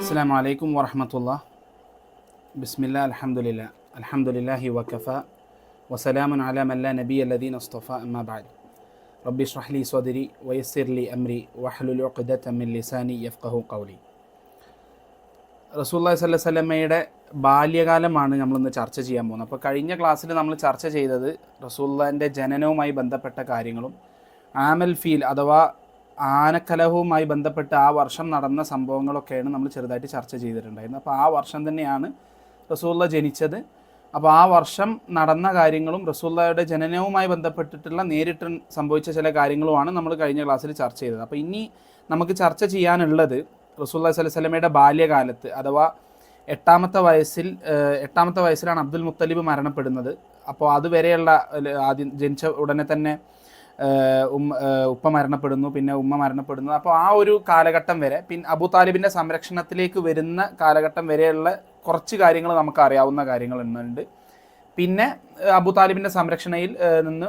السلام عليكم ورحمة الله. بسم الله الحمد لله وكفى وسلام على من لا نبي الذين اصطفى أما بعد. ربي اشرح لي صدري ويسر لي أمري واحلل عقدة من لساني يفقه قولي. റസൂലുള്ളാഹി സ്വല്ലല്ലാഹു അലൈഹി വസല്ലമയുടെ ബാല്യകാലമാണ് നമ്മളിന്ന് ചർച്ച ചെയ്യാൻ പോകുന്നത്. അപ്പോൾ കഴിഞ്ഞ ക്ലാസ്സിൽ നമ്മൾ ചർച്ച ചെയ്തത് റസൂലുള്ളാഹിൻ്റെ ജനനവുമായി ബന്ധപ്പെട്ട കാര്യങ്ങളും ആമൽ ഫീൽ അഥവാ ആനക്കലഹവുമായി ബന്ധപ്പെട്ട് ആ വർഷം നടന്ന സംഭവങ്ങളൊക്കെയാണ് നമ്മൾ ചെറുതായിട്ട് ചർച്ച ചെയ്തിട്ടുണ്ടായിരുന്നത്. അപ്പോൾ ആ വർഷം തന്നെയാണ് റസൂലുള്ളാഹി ജനിച്ചത്. അപ്പോൾ ആ വർഷം നടന്ന കാര്യങ്ങളും റസൂലുള്ളാഹിയുടെ ജനനവുമായി ബന്ധപ്പെട്ടിട്ടുള്ള നേരിട്ട് സംഭവിച്ച ചില കാര്യങ്ങളുമാണ് നമ്മൾ കഴിഞ്ഞ ക്ലാസ്സിൽ ചർച്ച ചെയ്തത്. അപ്പോൾ ഇനി നമുക്ക് ചർച്ച ചെയ്യാനുള്ളത് റസൂലുള്ളാഹി സ്വല്ലല്ലാഹു അലൈഹി വസല്ലമയുടെ ബാല്യകാലത്ത് അഥവാ എട്ടാമത്തെ വയസ്സിലാണ് അബ്ദുൽ മുത്തലിബ് മരണപ്പെടുന്നത്. അപ്പോൾ അതുവരെയുള്ള ആദ്യം ജനിച്ച ഉടനെ തന്നെ ഉപ്പ മരണപ്പെടുന്നു, പിന്നെ ഉമ്മ മരണപ്പെടുന്നു. അപ്പോൾ ആ ഒരു കാലഘട്ടം വരെ പിന്നെ അബൂ താലിബിൻ്റെ സംരക്ഷണത്തിലേക്ക് വരുന്ന കാലഘട്ടം വരെയുള്ള കുറച്ച് കാര്യങ്ങൾ നമുക്ക് അറിയാവുന്ന കാര്യങ്ങളുണ്ട്. പിന്നെ അബൂ താലിബിൻ്റെ സംരക്ഷണയിൽ നിന്ന്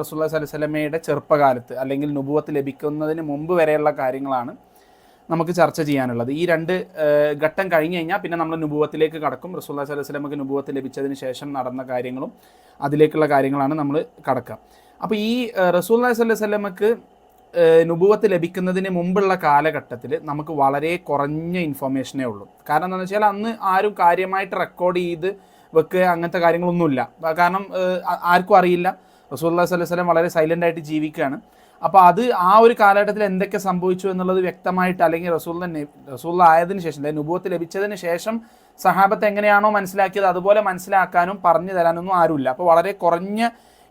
റസൂലുള്ളാഹി സ്വല്ലല്ലാഹു അലൈഹി വസല്ലമയുടെ ചെറുപ്പകാലത്ത് അല്ലെങ്കിൽ നുബുവത്ത് ലഭിക്കുന്നതിന് മുമ്പ് വരെയുള്ള കാര്യങ്ങളാണ് നമുക്ക് ചർച്ച ചെയ്യാനുള്ളത്. ഈ രണ്ട് ഘട്ടം കഴിഞ്ഞ് കഴിഞ്ഞാൽ പിന്നെ നമ്മൾ നുബുവത്തിലേക്ക് കടക്കും. റസൂലുള്ളാഹി സ്വല്ലല്ലാഹു അലൈഹി വസല്ലമക്ക് നുബുവത്ത് ലഭിച്ചതിന് ശേഷം നടന്ന കാര്യങ്ങളും അതിലേക്കുള്ള കാര്യങ്ങളാണ് നമ്മൾ കടക്കുക. അപ്പോൾ ഈ റസൂലുള്ളാഹി സ്വല്ലല്ലാഹു അലൈഹി വസല്ലമക്ക് നുബുവത്ത് ലഭിക്കുന്നതിന് മുമ്പുള്ള കാലഘട്ടത്തിൽ നമുക്ക് വളരെ കുറഞ്ഞ ഇൻഫോർമേഷനേ ഉള്ളൂ. കാരണം എന്താണെന്ന് വെച്ചാൽ അന്ന് ആരും കാര്യമായിട്ട് റെക്കോർഡ് ചെയ്ത് വെക്കുക അങ്ങനത്തെ കാര്യങ്ങളൊന്നുമില്ല. കാരണം ആർക്കും അറിയില്ല. റസൂലുള്ളാഹി സ്വല്ലല്ലാഹു അലൈഹി വസല്ലം വളരെ സൈലൻ്റായിട്ട് ജീവിക്കുകയാണ്. അപ്പോൾ അത് ആ ഒരു കാലഘട്ടത്തിൽ എന്തൊക്കെ സംഭവിച്ചു എന്നുള്ളത് വ്യക്തമായിട്ട് അല്ലെങ്കിൽ റസൂലുള്ളാഹി ആയതിനു ശേഷം നുബുവത്ത് ലഭിച്ചതിന് ശേഷം സഹാബത്ത് എങ്ങനെയാണോ മനസ്സിലാക്കിയത് അതുപോലെ മനസ്സിലാക്കാനും പറഞ്ഞു തരാനൊന്നും ആരുമില്ല. അപ്പോൾ വളരെ കുറഞ്ഞ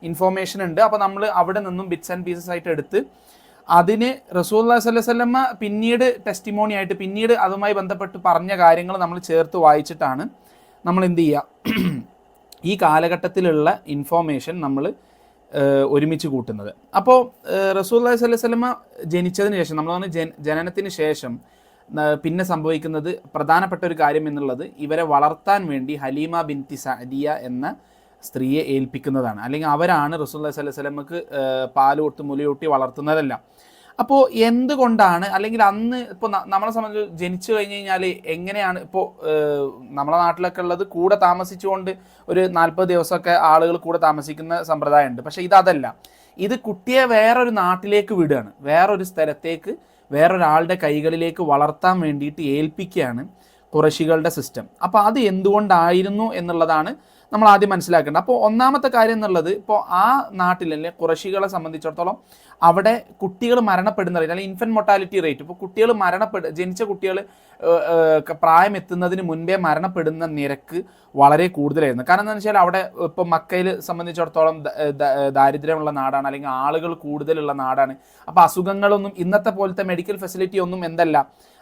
ഇൻഫോർമേഷൻ ഉണ്ട്. അപ്പോൾ നമ്മൾ അവിടെ നിന്നും ബിറ്റ്സ് ആൻഡ് പീസസ് ആയിട്ട് എടുത്ത് അതിന് റസൂലുള്ളാഹി സ്വല്ലല്ലാഹു അലൈഹി വസല്ലം പിന്നീട് ടെസ്റ്റിമോണി ആയിട്ട് പിന്നീട് അതുമായി ബന്ധപ്പെട്ട് പറഞ്ഞ കാര്യങ്ങൾ നമ്മൾ ചേർത്ത് വായിച്ചിട്ടാണ് നമ്മൾ എന്ത് ചെയ്യുക ഈ കാലഘട്ടത്തിലുള്ള ഇൻഫോർമേഷൻ നമ്മൾ ഒരുമിച്ച് കൂട്ടുന്നത്. അപ്പോൾ റസൂലുള്ളാഹി സ്വല്ലല്ലാഹു അലൈഹി വസല്ലം ജനിച്ചതിന് ശേഷം നമ്മൾ പറഞ്ഞ ജനനത്തിന് ശേഷം പിന്നെ സംഭവിക്കുന്നത് പ്രധാനപ്പെട്ട ഒരു കാര്യം എന്നുള്ളത് ഇവരെ വളർത്താൻ വേണ്ടി ഹലീമ ബിൻതി സഅദിയ എന്ന സ്ത്രീയെ ഏൽപ്പിക്കുന്നതാണ്. അല്ലെങ്കിൽ അവരാണ് റസൂലുള്ളാഹി സ്വല്ലല്ലാഹു അലൈഹി വസല്ലമക്ക് പാല് കൊടുത്ത് മുലയൂട്ടി വളർത്തുന്നതെല്ലാം. അപ്പോൾ എന്തുകൊണ്ടാണ് അല്ലെങ്കിൽ അന്ന് ഇപ്പോൾ നമ്മളെ സംബന്ധിച്ച് ജനിച്ചു കഴിഞ്ഞ് കഴിഞ്ഞാൽ എങ്ങനെയാണ് ഇപ്പോൾ നമ്മളെ നാട്ടിലൊക്കെ ഉള്ളത് കൂടെ താമസിച്ചുകൊണ്ട് ഒരു 40 ദിവസമൊക്കെ ആളുകൾ കൂടെ താമസിക്കുന്ന സമ്പ്രദായമുണ്ട്. പക്ഷേ ഇതല്ല. ഇത് കുട്ടിയെ വേറൊരു നാട്ടിലേക്ക് വിടുകയാണ്, വേറൊരു സ്ഥലത്തേക്ക് വേറൊരാളുടെ കൈകളിലേക്ക് വളർത്താൻ വേണ്ടിയിട്ട് ഏൽപ്പിക്കുകയാണ് ഖുറൈശികളുടെ സിസ്റ്റം. അപ്പോൾ അത് എന്തുകൊണ്ടായിരുന്നു എന്നുള്ളതാണ് നമ്മൾ ആദ്യം മനസ്സിലാക്കേണ്ടത്. അപ്പോൾ ഒന്നാമത്തെ കാര്യം എന്നുള്ളത് ഇപ്പോൾ ആ നാട്ടിൽ അല്ലെങ്കിൽ ഖുറൈശികളെ സംബന്ധിച്ചിടത്തോളം അവിടെ കുട്ടികൾ മരണപ്പെടുന്ന റേറ്റ് അല്ലെങ്കിൽ ഇൻഫൻറ്റ് മൊർട്ടാലിറ്റി റേറ്റ്, ഇപ്പോൾ കുട്ടികൾ ജനിച്ച കുട്ടികൾ പ്രായം എത്തുന്നതിന് മുൻപേ മരണപ്പെടുന്ന നിരക്ക് വളരെ കൂടുതലായിരുന്നു. കാരണം എന്താണെന്ന് വെച്ചാൽ അവിടെ ഇപ്പോൾ മക്കയിൽ സംബന്ധിച്ചിടത്തോളം ദാരിദ്ര്യമുള്ള നാടാണ്, അല്ലെങ്കിൽ ആളുകൾ കൂടുതലുള്ള നാടാണ്. അപ്പോൾ അസുഖങ്ങളൊന്നും ഇന്നത്തെ പോലത്തെ മെഡിക്കൽ ഫെസിലിറ്റി ഒന്നും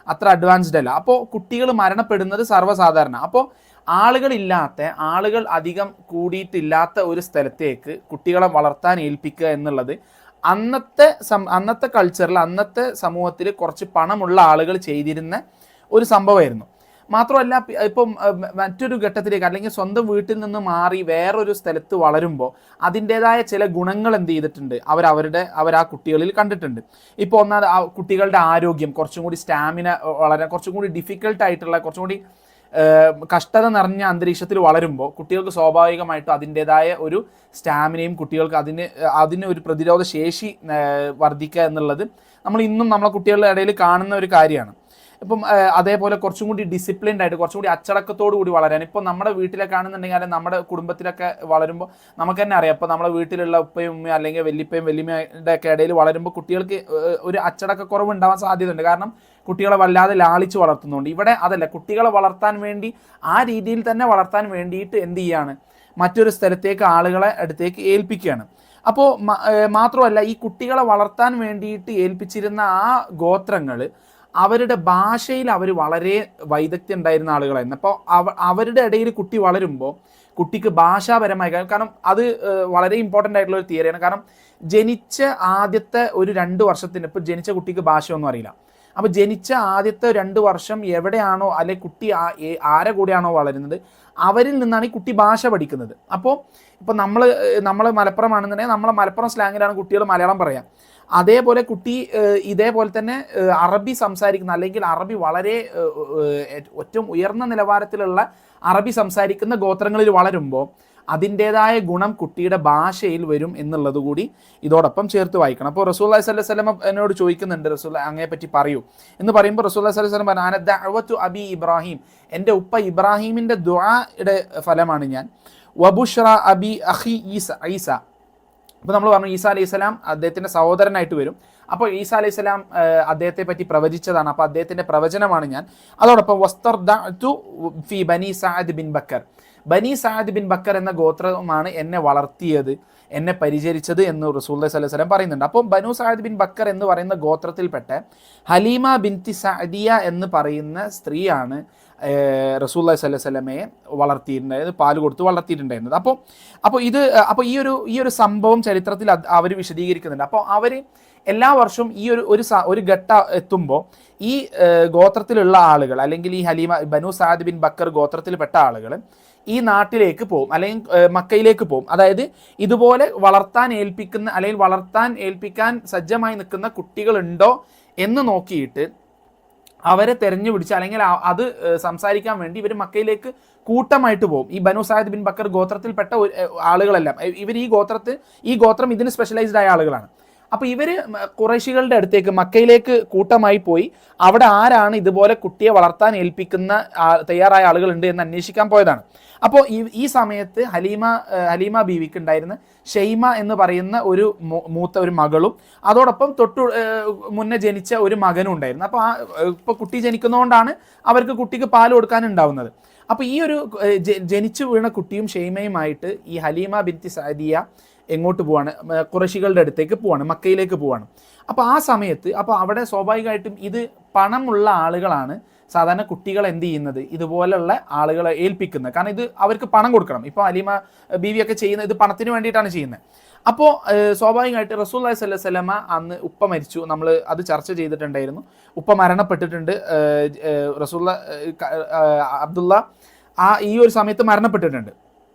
അത്ര അഡ്വാൻസ്ഡ് അല്ല. അപ്പോൾ കുട്ടികൾ മരണപ്പെടുന്നത് സർവ്വസാധാരണ. അപ്പോൾ ആളുകൾ അധികം കൂടിയിട്ടില്ലാത്ത ഒരു സ്ഥലത്തേക്ക് കുട്ടികളെ വളർത്താൻ ഏൽപ്പിക്കുക എന്നുള്ളത് അന്നത്തെ കൾച്ചറിൽ അന്നത്തെ സമൂഹത്തിൽ കുറച്ച് പണമുള്ള ആളുകൾ ചെയ്തിരുന്ന ഒരു സംഭവമായിരുന്നു. മാത്രമല്ല ഇപ്പം മറ്റൊരു ഘട്ടത്തിലേക്ക് അല്ലെങ്കിൽ സ്വന്തം വീട്ടിൽ നിന്ന് മാറി വേറൊരു സ്ഥലത്ത് വളരുമ്പോൾ അതിൻ്റേതായ ചില ഗുണങ്ങൾ എന്ത് ചെയ്തിട്ടുണ്ട് അവർ ആ കുട്ടികളിൽ കണ്ടിട്ടുണ്ട്. ഇപ്പോൾ കുട്ടികളുടെ ആരോഗ്യം കുറച്ചും കൂടി സ്റ്റാമിന കുറച്ചും കൂടി ഡിഫിക്കൽട്ടായിട്ടുള്ള കുറച്ചും കൂടി കഷ്ടത നിറഞ്ഞ അന്തരീക്ഷത്തിൽ വളരുമ്പോൾ കുട്ടികൾക്ക് സ്വാഭാവികമായിട്ടും അതിൻ്റേതായ ഒരു സ്റ്റാമിനയും കുട്ടികൾക്ക് അതിന് ഒരു പ്രതിരോധ ശേഷി വർദ്ധിക്കുക എന്നുള്ളത് നമ്മൾ ഇന്നും നമ്മളെ കുട്ടികളുടെ ഇടയിൽ കാണുന്ന ഒരു കാര്യമാണ്. ഇപ്പം അതേപോലെ കുറച്ചും കൂടി ഡിസിപ്ലിൻഡ് ആയിട്ട് കുറച്ചും കൂടി അച്ചടക്കത്തോടു കൂടി വളരാൻ ഇപ്പോൾ നമ്മുടെ വീട്ടിലൊക്കെ ആണെന്നുണ്ടെങ്കിൽ അല്ലെങ്കിൽ നമ്മുടെ കുടുംബത്തിലൊക്കെ വളരുമ്പോൾ നമുക്ക് തന്നെ അറിയാം. ഇപ്പോൾ നമ്മളെ വീട്ടിലുള്ള ഉപ്പയും ഉമ്മയും അല്ലെങ്കിൽ വല്യമ്മയുടെ ഒക്കെ ഇടയിൽ വളരുമ്പോൾ കുട്ടികൾക്ക് ഒരു അച്ചടക്കക്കുറവ് ഉണ്ടാവാൻ സാധ്യതയുണ്ട്. കാരണം കുട്ടികളെ വല്ലാതെ ലാളിച്ച് വളർത്തുന്നുണ്ട്. ഇവിടെ അതല്ല, കുട്ടികളെ വളർത്താൻ വേണ്ടി ആ രീതിയിൽ തന്നെ വളർത്താൻ വേണ്ടിയിട്ട് എന്ത് ചെയ്യാണ്, മറ്റൊരു സ്ഥലത്തേക്ക് ആളുകളെ അടുത്തേക്ക് ഏൽപ്പിക്കുകയാണ്. അപ്പോൾ മാത്രമല്ല ഈ കുട്ടികളെ വളർത്താൻ വേണ്ടിയിട്ട് ഏൽപ്പിച്ചിരുന്ന ആ ഗോത്രങ്ങൾ അവരുടെ ഭാഷയിൽ അവർ വളരെ വൈദഗ്ധ്യം ഉണ്ടായിരുന്ന ആളുകളായിരുന്നു. അപ്പോൾ അവരുടെ ഇടയിൽ കുട്ടി വളരുമ്പോൾ കുട്ടിക്ക് ഭാഷാപരമായി, കാരണം അത് വളരെ ഇമ്പോർട്ടൻ്റ് ആയിട്ടുള്ള ഒരു തിയറിയാണ്. കാരണം ജനിച്ച ആദ്യത്തെ ഒരു 2 വർഷത്തിന് ഇപ്പോൾ ജനിച്ച കുട്ടിക്ക് ഭാഷയൊന്നും അറിയില്ല. അപ്പോൾ ജനിച്ച ആദ്യത്തെ 2 വർഷം എവിടെയാണോ അല്ലെങ്കിൽ കുട്ടി ആരെ കൂടെയാണോ വളരുന്നത് അവരിൽ നിന്നാണ് ഈ കുട്ടി ഭാഷ പഠിക്കുന്നത്. അപ്പോൾ ഇപ്പോൾ നമ്മൾ മലപ്പുറം ആണെന്നുണ്ടെങ്കിൽ നമ്മളെ മലപ്പുറം സ്ലാങ്ങിലാണ് കുട്ടികൾ മലയാളം പറയാം. അതേപോലെ കുട്ടി ഇതേപോലെ തന്നെ അറബി സംസാരിക്കുന്ന അല്ലെങ്കിൽ അറബി വളരെ ഏറ്റവും ഉയർന്ന നിലവാരത്തിലുള്ള അറബി സംസാരിക്കുന്ന ഗോത്രങ്ങളിൽ വളരുമ്പോൾ അതിൻ്റേതായ ഗുണം കുട്ടിയുടെ ഭാഷയിൽ വരും എന്നുള്ളത് കൂടി ഇതോടൊപ്പം ചേർത്ത് വായിക്കണം. അപ്പോൾ റസൂലുള്ളാഹി സ്വല്ലല്ലാഹു അലൈഹി വസല്ലം എന്നോട് ചോദിക്കുന്നുണ്ട്, റസൂലുള്ളാഹി അങ്ങയെ പറ്റി പറയൂ എന്ന് പറയുമ്പോൾ റസൂലുള്ളാഹി സ്വല്ലല്ലാഹു അലൈഹി വസല്ലം പറഞ്ഞു, അന ദഅവതു അബി ഇബ്രാഹിം, എൻ്റെ ഉപ്പ ഇബ്രാഹിമിൻ്റെ ദുആയുടെ ഫലമാണ് ഞാൻ. വബുഷ്റ അബി അഖി ഈസ. അപ്പോൾ നമ്മൾ പറഞ്ഞു ഈസാ അലൈഹി സ്വലാം അദ്ദേഹത്തിൻ്റെ സഹോദരനായിട്ട് വരും. അപ്പോൾ ഈസാ അലൈഹി സ്വലാം അദ്ദേഹത്തെ പറ്റി പ്രവചിച്ചതാണ്. അപ്പോൾ അദ്ദേഹത്തിൻ്റെ പ്രവചനമാണ് ഞാൻ. അതോടൊപ്പം വസ്തർദഅതു ഫി ബനി സഅദ് ബിൻ ബക്കർ, ബനി സഅദ് ബിൻ ബക്കർ എന്ന ഗോത്രമാണ് എന്നെ വളർത്തിയത്, എന്നെ പരിചരിച്ചത് എന്ന് റസൂലുള്ളാഹി സ്വല്ലല്ലാഹു അലൈഹി വസല്ലം പറയുന്നുണ്ട്. അപ്പോൾ ബനു സഅദ് ബിൻ ബക്കർ എന്ന് പറയുന്ന ഗോത്രത്തിൽപ്പെട്ട ഹലീമ ബിൻതി സഅദിയ എന്ന് പറയുന്ന സ്ത്രീയാണ് റസൂലുള്ളാഹി സ്വല്ലല്ലാഹു അലൈഹി വസല്ലമയെ വളർത്തിയിട്ടുണ്ടായത്, പാല് കൊടുത്ത് വളർത്തിയിട്ടുണ്ടായിരുന്നത്. അപ്പോൾ ഈ ഒരു സംഭവം ചരിത്രത്തിൽ അവർ വിശദീകരിക്കുന്നുണ്ട്. അപ്പോൾ അവർ എല്ലാ വർഷവും ഈ ഒരു ഘട്ട എത്തുമ്പോൾ ഈ ഗോത്രത്തിലുള്ള ആളുകൾ അല്ലെങ്കിൽ ഈ ഹലീമ ബനു സഅദ് ബിൻ ബക്കർ ഗോത്രത്തിൽപ്പെട്ട ആളുകൾ ഈ നാട്ടിലേക്ക് പോകും അല്ലെങ്കിൽ മക്കയിലേക്ക് പോകും. അതായത് ഇതുപോലെ വളർത്താൻ ഏൽപ്പിക്കാൻ സജ്ജമായി നിൽക്കുന്ന കുട്ടികളുണ്ടോ എന്ന് നോക്കിയിട്ട് അവരെ തെരഞ്ഞു പിടിച്ച് അല്ലെങ്കിൽ അത് സംസാരിക്കാൻ വേണ്ടി ഇവർ മക്കയിലേക്ക് കൂട്ടമായിട്ട് പോകും. ഈ ബനു സഅദ് ബിൻ ബക്കർ ഗോത്രത്തിൽപ്പെട്ട ആളുകളെല്ലാം ഇവർ ഈ ഗോത്രം ഇതിന് സ്പെഷ്യലൈസ്ഡ് ആയ ആളുകളാണ്. അപ്പോൾ ഇവർ ഖുറൈശികളുടെ അടുത്തേക്ക് മക്കയിലേക്ക് കൂട്ടമായി പോയി അവിടെ ആരാണ് ഇതുപോലെ കുട്ടിയെ വളർത്താൻ ഏൽപ്പിക്കുന്ന തയ്യാറായ ആളുകളുണ്ട് എന്ന് അന്വേഷിക്കാൻ പോയതാണ്. അപ്പോൾ ഈ സമയത്ത് ഹലീമ ബീവിക്ക് ഉണ്ടായിരുന്ന ഷെയ്മ എന്ന് പറയുന്ന മൂത്ത ഒരു മകളും അതോടൊപ്പം മുന്നേ ജനിച്ച ഒരു മകനും ഉണ്ടായിരുന്നു. അപ്പോൾ ഇപ്പോൾ കുട്ടി ജനിക്കുന്നതുകൊണ്ടാണ് അവർക്ക് കുട്ടിക്ക് പാൽ കൊടുക്കാനുണ്ടാവുന്നത്. അപ്പോൾ ഈ ഒരു ജനിച്ചു വീണ കുട്ടിയും ഷെയ്മയുമായിട്ട് ഈ ഹലീമ ബിൻതി സഅദിയ എങ്ങോട്ട് പോവാണ്? ഖുറൈശികളുടെ അടുത്തേക്ക് പോവാണ്, മക്കയിലേക്ക് പോവാണ്. അപ്പോൾ ആ സമയത്ത് അവിടെ സ്വാഭാവികമായിട്ടും ഇത് പണമുള്ള ആളുകളാണ് സാധാരണ കുട്ടികൾ എന്ത് ചെയ്യുന്നത്, ഇതുപോലുള്ള ആളുകളെ ഏൽപ്പിക്കുന്നത്. കാരണം ഇത് അവർക്ക് പണം കൊടുക്കണം. ഇപ്പോൾ ഹലീമ ബീവിയൊക്കെ ചെയ്യുന്നത് ഇത് പണത്തിന് വേണ്ടിയിട്ടാണ് ചെയ്യുന്നത്. അപ്പോൾ സ്വാഭാവികമായിട്ട് റസൂലുള്ളാഹി സ്വല്ലല്ലാഹു അലൈഹി വസല്ലമ അന്ന് ഉപ്പ മരിച്ചു, നമ്മൾ അത് ചർച്ച ചെയ്തിട്ടുണ്ടായിരുന്നു. ഉപ്പ മരണപ്പെട്ടിട്ടുണ്ട്, അബ്ദുള്ള ഈ ഒരു സമയത്ത് മരണപ്പെട്ടിട്ടുണ്ട്.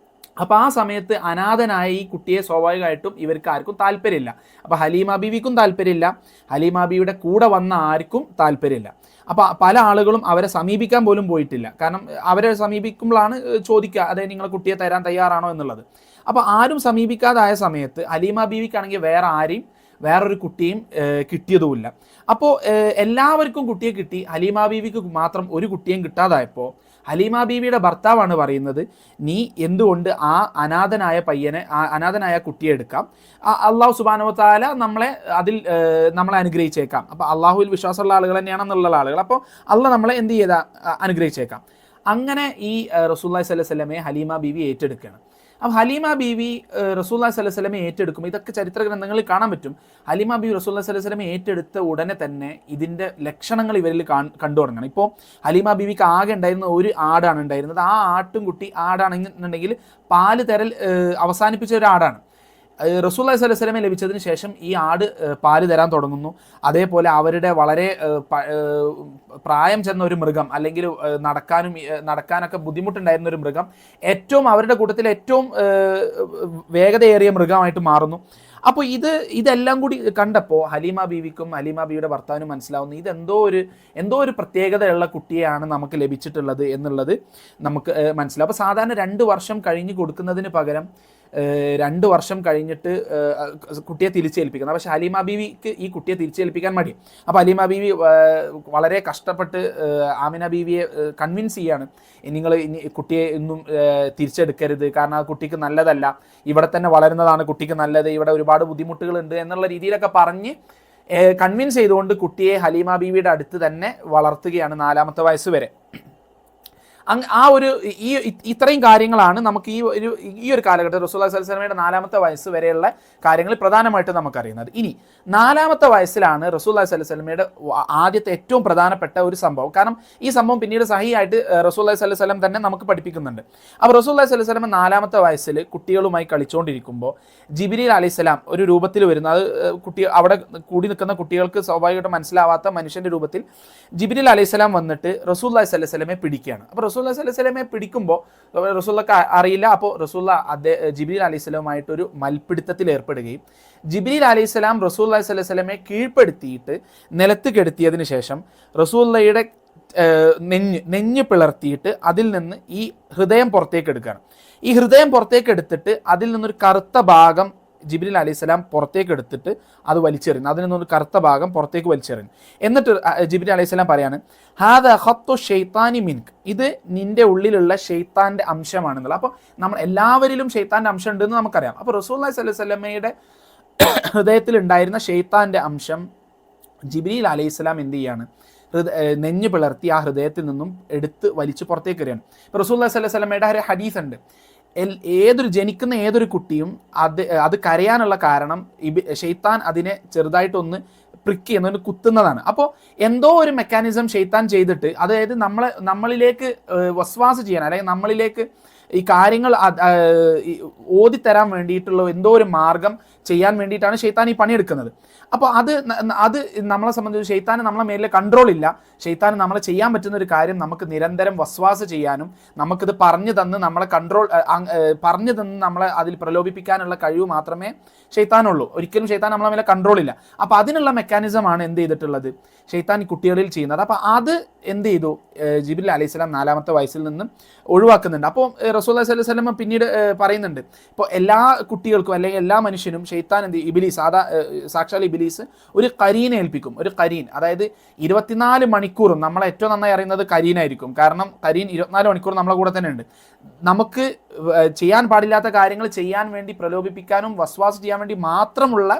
അപ്പോൾ ആ സമയത്ത് അനാഥനായ ഈ കുട്ടിയെ സ്വാഭാവികമായിട്ടും ഇവർക്ക് ആർക്കും താല്പര്യമില്ല. അപ്പോൾ ഹലീമ ബീവിക്കും താല്പര്യമില്ല, ഹലീമ ബീവിയുടെ കൂടെ വന്ന ആർക്കും താല്പര്യമില്ല. അപ്പോൾ പല ആളുകളും അവരെ സമീപിക്കാൻ പോലും പോയിട്ടില്ല. കാരണം അവരെ സമീപിക്കുമ്പോഴാണ് ചോദിക്കുക, അതായത് നിങ്ങളെ കുട്ടിയെ തരാൻ തയ്യാറാണോ എന്നുള്ളത്. അപ്പോൾ ആരും സമീപിക്കാതായ സമയത്ത് ഹലീമ ബീവിക്കാണെങ്കിൽ വേറൊരു കുട്ടിയും കിട്ടിയതുമില്ല. അപ്പോൾ എല്ലാവർക്കും കുട്ടിയെ കിട്ടി, ഹലീമ ബീവിക്ക് മാത്രം ഒരു കുട്ടിയും കിട്ടാതായപ്പോൾ ഹലീമ ബീവിയുടെ ഭർത്താവാണ് പറയുന്നത്, നീ എന്തുകൊണ്ട് ആ അനാഥനായ കുട്ടിയെ എടുക്കാം, അള്ളാഹു സുബ്ഹാനഹു വ തആല നമ്മളെ അനുഗ്രഹിച്ചേക്കാം. അപ്പോൾ അള്ളാഹുവിൽ വിശ്വാസമുള്ള ആളുകൾ തന്നെയാണെന്നുള്ള ആളുകൾ, അപ്പോൾ അള്ളാഹ് നമ്മളെ എന്ത് ചെയ്താൽ അനുഗ്രഹിച്ചേക്കാം. അങ്ങനെ ഈ റസൂലുള്ളാഹി സ്വല്ലല്ലാഹു അലൈഹി വസല്ലമയെ ഹലീമ ബീവി ഏറ്റെടുക്കുകയാണ്. അപ്പോൾ ഹലീമ ബീവി റസൂലുള്ളാഹി സ്വല്ലല്ലാഹു അലൈഹി വസല്ലമയെ ഏറ്റെടുക്കും. ഇതൊക്കെ ചരിത്ര ഗ്രന്ഥങ്ങളിൽ കാണാൻ പറ്റും. ഹലീമ ബീവി റസൂലുള്ളാഹി സ്വല്ലല്ലാഹു അലൈഹി വസല്ലമയെ ഏറ്റെടുത്ത ഉടനെ തന്നെ ഇതിൻ്റെ ലക്ഷണങ്ങൾ ഇവരിൽ കണ്ടു തുടങ്ങണം. ഇപ്പോൾ ഹലീമ ബീവിക്ക് ആകെ ഉണ്ടായിരുന്ന ഒരു ആടാണ് ഉണ്ടായിരുന്നത്. ആ ആട്ടുംകുട്ടി ആടാണെന്നുണ്ടെങ്കിൽ പാല് തരൽ അവസാനിപ്പിച്ച ഒരു ആടാണ്. റസൂലുള്ളാഹി സ്വല്ലല്ലാഹു അലൈഹി വസല്ലമയെ ലഭിച്ചതിന് ശേഷം ഈ ആട് പാല് തരാൻ തുടങ്ങുന്നു. അതേപോലെ അവരുടെ വളരെ പ്രായം ചെന്ന ഒരു മൃഗം, അല്ലെങ്കിൽ നടക്കാനൊക്കെ ബുദ്ധിമുട്ടുണ്ടായിരുന്ന ഒരു മൃഗം അവരുടെ കൂട്ടത്തിൽ ഏറ്റവും വേഗതയേറിയ മൃഗമായിട്ട് മാറുന്നു. അപ്പോൾ ഇതെല്ലാം കൂടി കണ്ടപ്പോൾ ഹലീമ ബീവിക്കും ഹലീമ ബീവിയുടെ ഭർത്താവിനും മനസ്സിലാവുന്നു, ഇത് എന്തോ ഒരു പ്രത്യേകതയുള്ള കുട്ടിയാണ് നമുക്ക് ലഭിച്ചിട്ടുള്ളത് എന്നുള്ളത് നമുക്ക് മനസ്സിലാവും. അപ്പോൾ സാധാരണ 2 വർഷം കഴിഞ്ഞ് കൊടുക്കുന്നതിന് പകരം 2 വർഷം കഴിഞ്ഞിട്ട് കുട്ടിയെ തിരിച്ചേൽപ്പിക്കുന്നത്. പക്ഷേ ഹലീമ ബീവിക്ക് ഈ കുട്ടിയെ തിരിച്ചേൽപ്പിക്കാൻ മടി. അപ്പോൾ ഹലീമ ബീവി വളരെ കഷ്ടപ്പെട്ട് ആമിന ബീവിയെ കൺവിൻസ് ചെയ്യാണ്, നിങ്ങൾ കുട്ടിയെ ഒന്നും തിരിച്ചെടുക്കരുത്, കാരണം ആ കുട്ടിക്ക് നല്ലതല്ല, ഇവിടെ തന്നെ വളരുന്നതാണ് കുട്ടിക്ക് നല്ലത്, ഇവിടെ ഒരുപാട് ബുദ്ധിമുട്ടുകളുണ്ട് എന്നുള്ള രീതിയിലൊക്കെ പറഞ്ഞ് കൺവിൻസ് ചെയ്തുകൊണ്ട് കുട്ടിയെ ഹലീമ ബീവിയുടെ അടുത്ത് തന്നെ വളർത്തുകയാണ് 4ാമത്തെ വയസ്സ് വരെ. ഇത്രയും കാര്യങ്ങളാണ് നമുക്ക് ഈ ഒരു കാലഘട്ടത്തിൽ റസൂലുള്ളാഹി സ്വല്ലല്ലാഹു അലൈഹി വസല്ലമയുടെ 4ാമത്തെ വയസ്സ് വരെയുള്ള കാര്യങ്ങൾ പ്രധാനമായിട്ട് നമുക്കറിയുന്നത്. ഇനി 4ാമത്തെ വയസ്സിലാണ് റസൂലുള്ളാഹി സ്വല്ലല്ലാഹു അലൈഹി വസല്ലമയുടെ ആദ്യത്തെ ഏറ്റവും പ്രധാനപ്പെട്ട ഒരു സംഭവം. കാരണം ഈ സംഭവം പിന്നീട് സഹിയായിട്ട് റസൂലുള്ളാഹി സ്വല്ലല്ലാഹു അലൈഹി വസല്ലം തന്നെ നമുക്ക് പഠിപ്പിക്കുന്നുണ്ട്. അപ്പോൾ റസൂലുള്ളാഹി സ്വല്ലല്ലാഹു അലൈഹി വസല്ലം 4ാമത്തെ വയസ്സിൽ കുട്ടികളുമായി കളിച്ചുകൊണ്ടിരിക്കുമ്പോൾ ജിബ്രീൽ അലൈഹിസ്സലാം ഒരു രൂപത്തിൽ വരുന്ന, അത് അവിടെ കൂടി നിൽക്കുന്ന കുട്ടികൾക്ക് സ്വാഭാവികമായിട്ട് മനസ്സിലാവാത്ത മനുഷ്യൻ്റെ രൂപത്തിൽ ജിബ്രീൽ അലൈഹിസ്സലാം വന്നിട്ട് റസൂലുള്ളാഹി സ്വല്ലല്ലാഹു അലൈഹി വസല്ലമയെ പിടിക്കുകയാണ്. അപ്പോൾ റസൂലുള്ളാഹി സ്വല്ലല്ലാഹു അലൈഹി വസല്ലമയെ പിടിക്കുമ്പോൾ റസൂലുള്ളാഹിക്ക് അറിയില്ല. അപ്പോൾ റസൂലുള്ളാഹി ജിബ്രീൽ അലൈഹിസ്സലാമായിട്ട് ഒരു മൽപ്പിടുത്തത്തിൽ ഏർപ്പെടുകയും ജിബ്രീൽ അലൈഹിസ്സലാം റസൂലുള്ളാഹി സ്വല്ലല്ലാഹു അലൈഹി വസല്ലമയെ കീഴ്പ്പെടുത്തിയിട്ട് നിലത്ത് കെടുത്തിയതിന് ശേഷം റസൂലുള്ളാഹിയുടെ നെഞ്ഞ് പിളർത്തിയിട്ട് അതിൽ നിന്ന് ഈ ഹൃദയം പുറത്തേക്ക് എടുക്കുകയാണ്. ഈ ഹൃദയം പുറത്തേക്ക് എടുത്തിട്ട് അതിൽ നിന്നൊരു കറുത്ത ഭാഗം ജിബ്രീൽ അലൈഹിസ്സലാം പുറത്തേക്ക് എടുത്തിട്ട് അത് വലിച്ചെറിയുന്നു. അതിൽ നിന്നൊരു കറുത്ത ഭാഗം പുറത്തേക്ക് വലിച്ചെറിയുന്നു. എന്നിട്ട് ജിബ്രീൽ അലൈഹിസ്സലാം പറയാണ്, ഹാദ ഖത്തു ഷൈത്താനി മിൻക്, ഇത് നിന്റെ ഉള്ളിലുള്ള ഷെയ്ത്താൻ്റെ അംശമാണെന്നുള്ളത്. അപ്പോൾ നമ്മൾ എല്ലാവരിലും ഷെയ്ത്താൻ്റെ അംശം ഉണ്ടെന്ന് നമുക്കറിയാം. അപ്പോൾ റസൂലുള്ളാഹി സ്വല്ലല്ലാഹു അലൈഹി വസല്ലമയുടെ ഹൃദയത്തിൽ ഉണ്ടായിരുന്ന ഷെയ്ത്താൻ്റെ അംശം ജിബ്രീൽ അലൈഹിസ്സലാം എന്ത് ചെയ്യാണ്, നെഞ്ഞ് പിളർത്തി ആ ഹൃദയത്തിൽ നിന്നും എടുത്ത് വലിച്ച് പുറത്തേക്ക് വരികയാണ്. ഇപ്പോൾ റസൂലുള്ളാഹി സ്വല്ലല്ലാഹു അലൈഹി വസല്ലമയുടെ ഒരു ഹദീസ് ഉണ്ട്, ജനിക്കുന്ന ഏതൊരു കുട്ടിയും അത് കരയാനുള്ള കാരണം ഷെയ്ത്താൻ അതിനെ ചെറുതായിട്ടൊന്ന് പ്രിക്ക് ചെയ്യുന്ന കുത്തുന്നതാണ്. അപ്പോൾ എന്തോ ഒരു മെക്കാനിസം ഷെയ്ത്താൻ ചെയ്തിട്ട്, അതായത് നമ്മളിലേക്ക് വസ്വാസ് ചെയ്യാൻ, അല്ലെങ്കിൽ നമ്മളിലേക്ക് ഈ കാര്യങ്ങൾ ഓതിത്തരാൻ വേണ്ടിയിട്ടുള്ള എന്തോ ഒരു മാർഗം ചെയ്യാൻ വേണ്ടിയിട്ടാണ് ഷെയ്ത്താൻ ഈ പണിയെടുക്കുന്നത്. അപ്പോൾ അത് നമ്മളെ സംബന്ധിച്ച് ഷെയ്ത്താന് നമ്മളെ മേലെ കൺട്രോൾ ഇല്ല. ഷെയ്ത്താന് നമ്മളെ ചെയ്യാൻ പറ്റുന്ന ഒരു കാര്യം നമുക്ക് നിരന്തരം വസ്വാസ് ചെയ്യാനും നമുക്കിത് പറഞ്ഞു തന്ന് നമ്മളെ നമ്മളെ അതിൽ പ്രലോഭിപ്പിക്കാനുള്ള കഴിവ് മാത്രമേ ഷെയ്ത്താനുള്ളൂ. ഒരിക്കലും ഷെയ്ത്താൻ നമ്മളെ മേലെ കൺട്രോൾ ഇല്ല. അപ്പോൾ അതിനുള്ള മെക്കാനിസമാണ് എന്ത് ചെയ്തിട്ടുള്ളത്, ഷെയ്ത്താൻ കുട്ടികളിൽ ചെയ്യുന്നത്. അപ്പോൾ അത് എന്ത് ചെയ്തു, ജിബ്രീൽ അലൈഹിസ്സലാം 4-ാമത്തെ വയസ്സിൽ നിന്നും ഒഴിവാക്കുന്നുണ്ട്. അപ്പോൾ റസൂലുള്ളാഹി സ്വല്ലല്ലാഹു അലൈഹി വസല്ലം പിന്നീട് പറയുന്നുണ്ട്, ഇപ്പോൾ എല്ലാ കുട്ടികൾക്കും അല്ലെങ്കിൽ എല്ലാ മനുഷ്യനും ഷെയ്ത്താൻ ഇബ്ലീസ്, സാക്ഷാൽ ഇബ്ലീസ് ഒരു കരീനെ ഏൽപ്പിക്കും. ഒരു കരീൻ, അതായത് 24 മണിക്കൂറും നമ്മളെ ഏറ്റവും നന്നായി അറിയുന്നത് കരീനായിരിക്കും. കാരണം കരീൻ 24 മണിക്കൂർ നമ്മളെ കൂടെ തന്നെ ഉണ്ട്. നമുക്ക് ചെയ്യാൻ പാടില്ലാത്ത കാര്യങ്ങൾ ചെയ്യാൻ വേണ്ടി പ്രലോഭിപ്പിക്കാനും വസ്വാസ് ചെയ്യാൻ വേണ്ടി മാത്രമുള്ള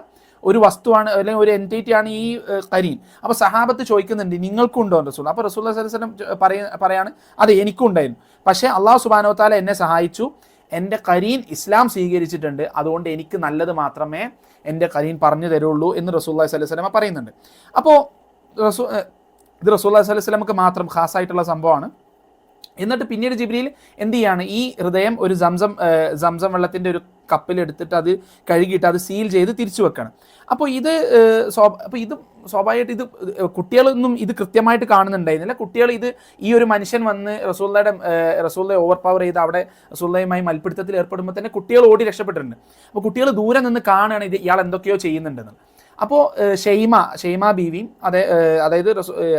ഒരു വസ്തുവാണ്, അല്ലെങ്കിൽ ഒരു എൻറ്റിറ്റിയാണ് ഈ കരീൻ. അപ്പോൾ സഹാബത്ത് ചോദിക്കുന്നുണ്ട്, നിങ്ങൾക്കും ഉണ്ടോ റസൂൽ? അപ്പോൾ റസൂലുള്ളാഹി സ്വല്ലല്ലാഹു അലൈഹി വസല്ലം പറയാണ്, അതെ എനിക്കും ഉണ്ടായിരുന്നു. പക്ഷേ അള്ളാഹു സുബ്ഹാനഹു വ തആല എന്നെ സഹായിച്ചു, എൻ്റെ കരീൻ ഇസ്ലാം സ്വീകരിച്ചിട്ടുണ്ട്, അതുകൊണ്ട് എനിക്ക് നല്ലത് മാത്രമേ എൻ്റെ കരീൻ പറഞ്ഞു തരുള്ളൂ എന്ന് റസൂലുള്ളാഹി സ്വല്ലല്ലാഹു അലൈഹി വസല്ലം പറയുന്നുണ്ട്. അപ്പോൾ ഇത് റസൂലുള്ളാഹി സ്വല്ലല്ലാഹു അലൈഹി വസല്ലമക്ക് മാത്രം ഖാസായിട്ടുള്ള സംഭവമാണ്. എന്നിട്ട് പിന്നീട് ജിബ്രീൽ എന്ത് ചെയ്യാണ്, ഈ ഹൃദയം ഒരു സംസം വെള്ളത്തിൻ്റെ ഒരു കപ്പിലെടുത്തിട്ട് അത് കഴുകിയിട്ട് അത് സീൽ ചെയ്ത് തിരിച്ചു വെക്കണം. അപ്പോൾ ഇത് സ്വാഭാവികമായിട്ട് ഇത് കുട്ടികളൊന്നും ഇത് കൃത്യമായിട്ട് കാണുന്നുണ്ടായിരുന്നില്ല. കുട്ടികൾ ഈ ഒരു മനുഷ്യൻ വന്ന് റസൂലുള്ളാഹി ഓവർ പവർ ചെയ്ത് അവിടെ റസൂലുള്ളാഹിയുമായി മൽപ്പിടുത്തത്തിൽ ഏർപ്പെടുമ്പോൾ തന്നെ കുട്ടികൾ ഓടി രക്ഷപ്പെട്ടിട്ടുണ്ട്. അപ്പോൾ കുട്ടികൾ ദൂരെ നിന്ന് കാണുകയാണ് ഇയാൾ എന്തൊക്കെയോ ചെയ്യുന്നുണ്ടെന്ന്. അപ്പോൾ ഷെയ്മ ബീവിയും അതായത്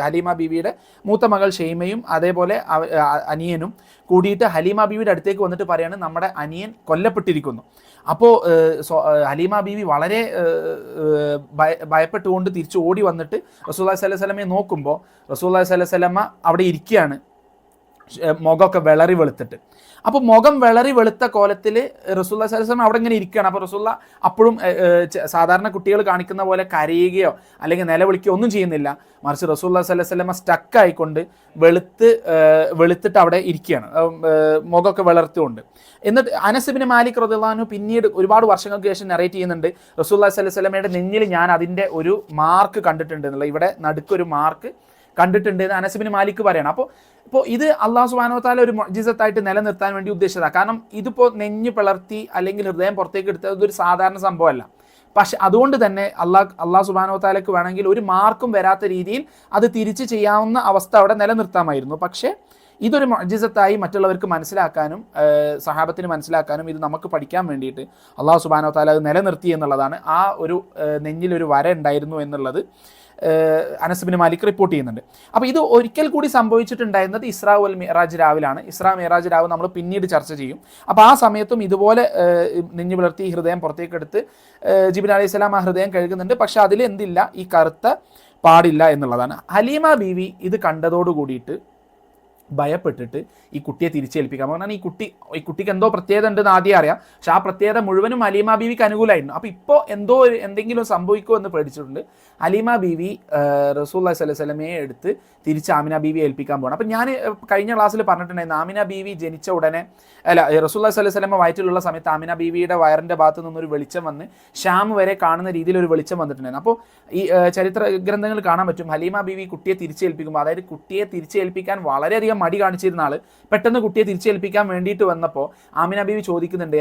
ഹലീമ ബീവിയുടെ മൂത്ത മകൾ ഷെയ്മയും അതേപോലെ അനിയനും കൂടിയിട്ട് ഹലീമ ബീവിയുടെ അടുത്തേക്ക് വന്നിട്ട് പറയാണ്, നമ്മുടെ അനിയൻ കൊല്ലപ്പെട്ടിരിക്കുന്നു. അപ്പോൾ ഹലീമ ബീവി വളരെ ഭയപ്പെട്ടുകൊണ്ട് തിരിച്ച് ഓടി വന്നിട്ട് റസൂലുള്ളാഹി സ്വല്ലല്ലാഹു അലൈഹി വസല്ലമയെ നോക്കുമ്പോൾ റസൂലുള്ളാഹി സ്വല്ലല്ലാഹു അലൈഹി വസല്ലമ അവിടെ ഇരിക്കുകയാണ്, മുഖമൊക്കെ വിളറി വെളുത്തിട്ട്. അപ്പോൾ മുഖം വിളറി വെളുത്ത കോലത്തിൽ റസൂലുള്ളാഹി സ്വല്ലല്ലാഹു അലൈഹി വസല്ലം അവിടെ ഇങ്ങനെ ഇരിക്കുകയാണ്. അപ്പോൾ റസൂലുള്ള അപ്പോഴും സാധാരണ കുട്ടികൾ കാണിക്കുന്ന പോലെ കരയുകയോ അല്ലെങ്കിൽ നിലവിളിക്കുകയോ ഒന്നും ചെയ്യുന്നില്ല. മറിച്ച് റസൂലുള്ളാഹി സ്വല്ലല്ലാഹു അലൈഹി വസല്ലം സ്റ്റക്കായിക്കൊണ്ട് വെളുത്തിട്ട് അവിടെ ഇരിക്കുകയാണ്, മുഖമൊക്കെ വിളർത്തുകൊണ്ട്. എന്നിട്ട് അനസ് ഇബ്നു മാലിക് റളിയല്ലാഹു അൻഹു പിന്നീട് ഒരുപാട് വർഷങ്ങൾക്ക് ശേഷം നറേറ്റ് ചെയ്യുന്നുണ്ട്, റസൂലുള്ളാഹി സ്വല്ലല്ലാഹു അലൈഹി വസല്ലമയുടെ നെഞ്ഞിൽ ഞാൻ അതിൻ്റെ ഒരു മാർക്ക് കണ്ടിട്ടുണ്ട് എന്നുള്ള, ഇവിടെ നടുക്കൊരു മാർക്ക് കണ്ടിട്ടുണ്ട് എന്ന് അനസ് ഇബ്നു മാലിക് പറയണം. അപ്പോൾ ഇത് അള്ളാഹു സുബ്ഹാനഹു വ തആല ഒരു മുഅ്ജിസത്തായിട്ട് നിലനിർത്താൻ വേണ്ടി ഉദ്ദേശിച്ചതാണ്. കാരണം ഇതിപ്പോൾ നെഞ്ഞ് പിളർത്തി അല്ലെങ്കിൽ ഹൃദയം പുറത്തേക്ക് എടുത്തത് ഒരു സാധാരണ സംഭവമല്ല. പക്ഷെ അതുകൊണ്ട് തന്നെ അള്ളാഹു സുബ്ഹാനഹു വ തആലക്ക് വേണമെങ്കിൽ ഒരു മാർക്കും വരാത്ത രീതിയിൽ അത് തിരിച്ച് ചെയ്യാവുന്ന അവസ്ഥ അവിടെ നിലനിർത്താമായിരുന്നു. പക്ഷേ ഇതൊരു മുഅ്ജിസത്തായി മറ്റുള്ളവർക്ക് മനസ്സിലാക്കാനും സഹാബത്തിന് മനസ്സിലാക്കാനും ഇത് നമുക്ക് പഠിക്കാൻ വേണ്ടിയിട്ട് അള്ളാഹു സുബ്ഹാനഹു വ തആല അത് നിലനിർത്തി എന്നുള്ളതാണ്. ആ ഒരു നെഞ്ഞിലൊരു വര ഉണ്ടായിരുന്നു എന്നുള്ളത് അനസ് ഇബ്നു മാലിക് റിപ്പോർട്ട് ചെയ്യുന്നുണ്ട്. അപ്പോൾ ഇത് ഒരിക്കൽ കൂടി സംഭവിച്ചിട്ടുണ്ടായിരുന്നത് ഇസ്രാ വൽ മിഅ്റാജ് രാവിലാണ്. ഇസ്രാ മിഅ്റാജ് രാവ് നമ്മൾ പിന്നീട് ചർച്ച ചെയ്യും. അപ്പോൾ ആ സമയത്തും ഇതുപോലെ നെഞ്ഞു പിളർത്തി ഹൃദയം പുറത്തേക്കെടുത്ത് ജിബ്രീൽ അലൈഹിസ്സലാം ആ ഹൃദയം കഴുകുന്നുണ്ട്. പക്ഷെ അതിൽ എന്തില്ല, ഈ കറുത്ത പാടില്ല എന്നുള്ളതാണ്. ഹലീമ ബീവി ഇത് കണ്ടതോടു കൂടിയിട്ട് ഭയപ്പെട്ടിട്ട് ഈ കുട്ടിയെ തിരിച്ചേൽപ്പിക്കാൻ പറഞ്ഞാൽ ഈ കുട്ടിക്ക് എന്തോ പ്രത്യേകത ഉണ്ടെന്ന് ആദ്യം അറിയാം. പക്ഷെ ആ പ്രത്യേകത മുഴുവനും ഹലീമ ബീവിക്ക് അനുകൂലമായിരുന്നു. അപ്പോൾ ഇപ്പോൾ എന്തെങ്കിലും സംഭവിക്കുമോ എന്ന് പേടിച്ചിട്ടുണ്ട്. ഹലീമ ബീവി റസൂലുള്ളാഹി സ്വല്ലല്ലാഹു അലൈഹി വസല്ലമയെ എടുത്ത് തിരിച്ച് ആമിന ബീവിയെ ഏൽപ്പിക്കാൻ പോകണം. അപ്പം ഞാൻ കഴിഞ്ഞ ക്ലാസ്സിൽ പറഞ്ഞിട്ടുണ്ടായിരുന്നു, ആമിന ബീവി ജനിച്ച ഉടനെ റസൂലുള്ളാഹി സ്വല്ലല്ലാഹു അലൈഹി വസല്ലമ വയറ്റിലുള്ള സമയത്ത് ആമിന ബീവിയുടെ വയറിൻ്റെ ഭാഗത്തു നിന്നൊരു വെളിച്ചം വന്ന് ഷാം വരെ കാണുന്ന രീതിയിൽ ഒരു വെളിച്ചം വന്നിട്ടുണ്ടായിരുന്നു. അപ്പോൾ ഈ ചരിത്ര ഗ്രന്ഥങ്ങൾ കാണാൻ പറ്റും, ഹലീമ ബീവി കുട്ടിയെ തിരിച്ചേൽപ്പിക്കുമ്പോൾ, അതായത് കുട്ടിയെ തിരിച്ചേൽപ്പിക്കാൻ വളരെയധികം വളരെയധികം മടി കാണിച്ചിരുന്ന ആൾ പെട്ടെന്ന് കുട്ടിയെ തിരിച്ചേൽപ്പിക്കാൻ വേണ്ടിയിട്ട് വന്നപ്പോൾ ആമിന ബീവി ചോദിക്കുന്നുണ്ട്,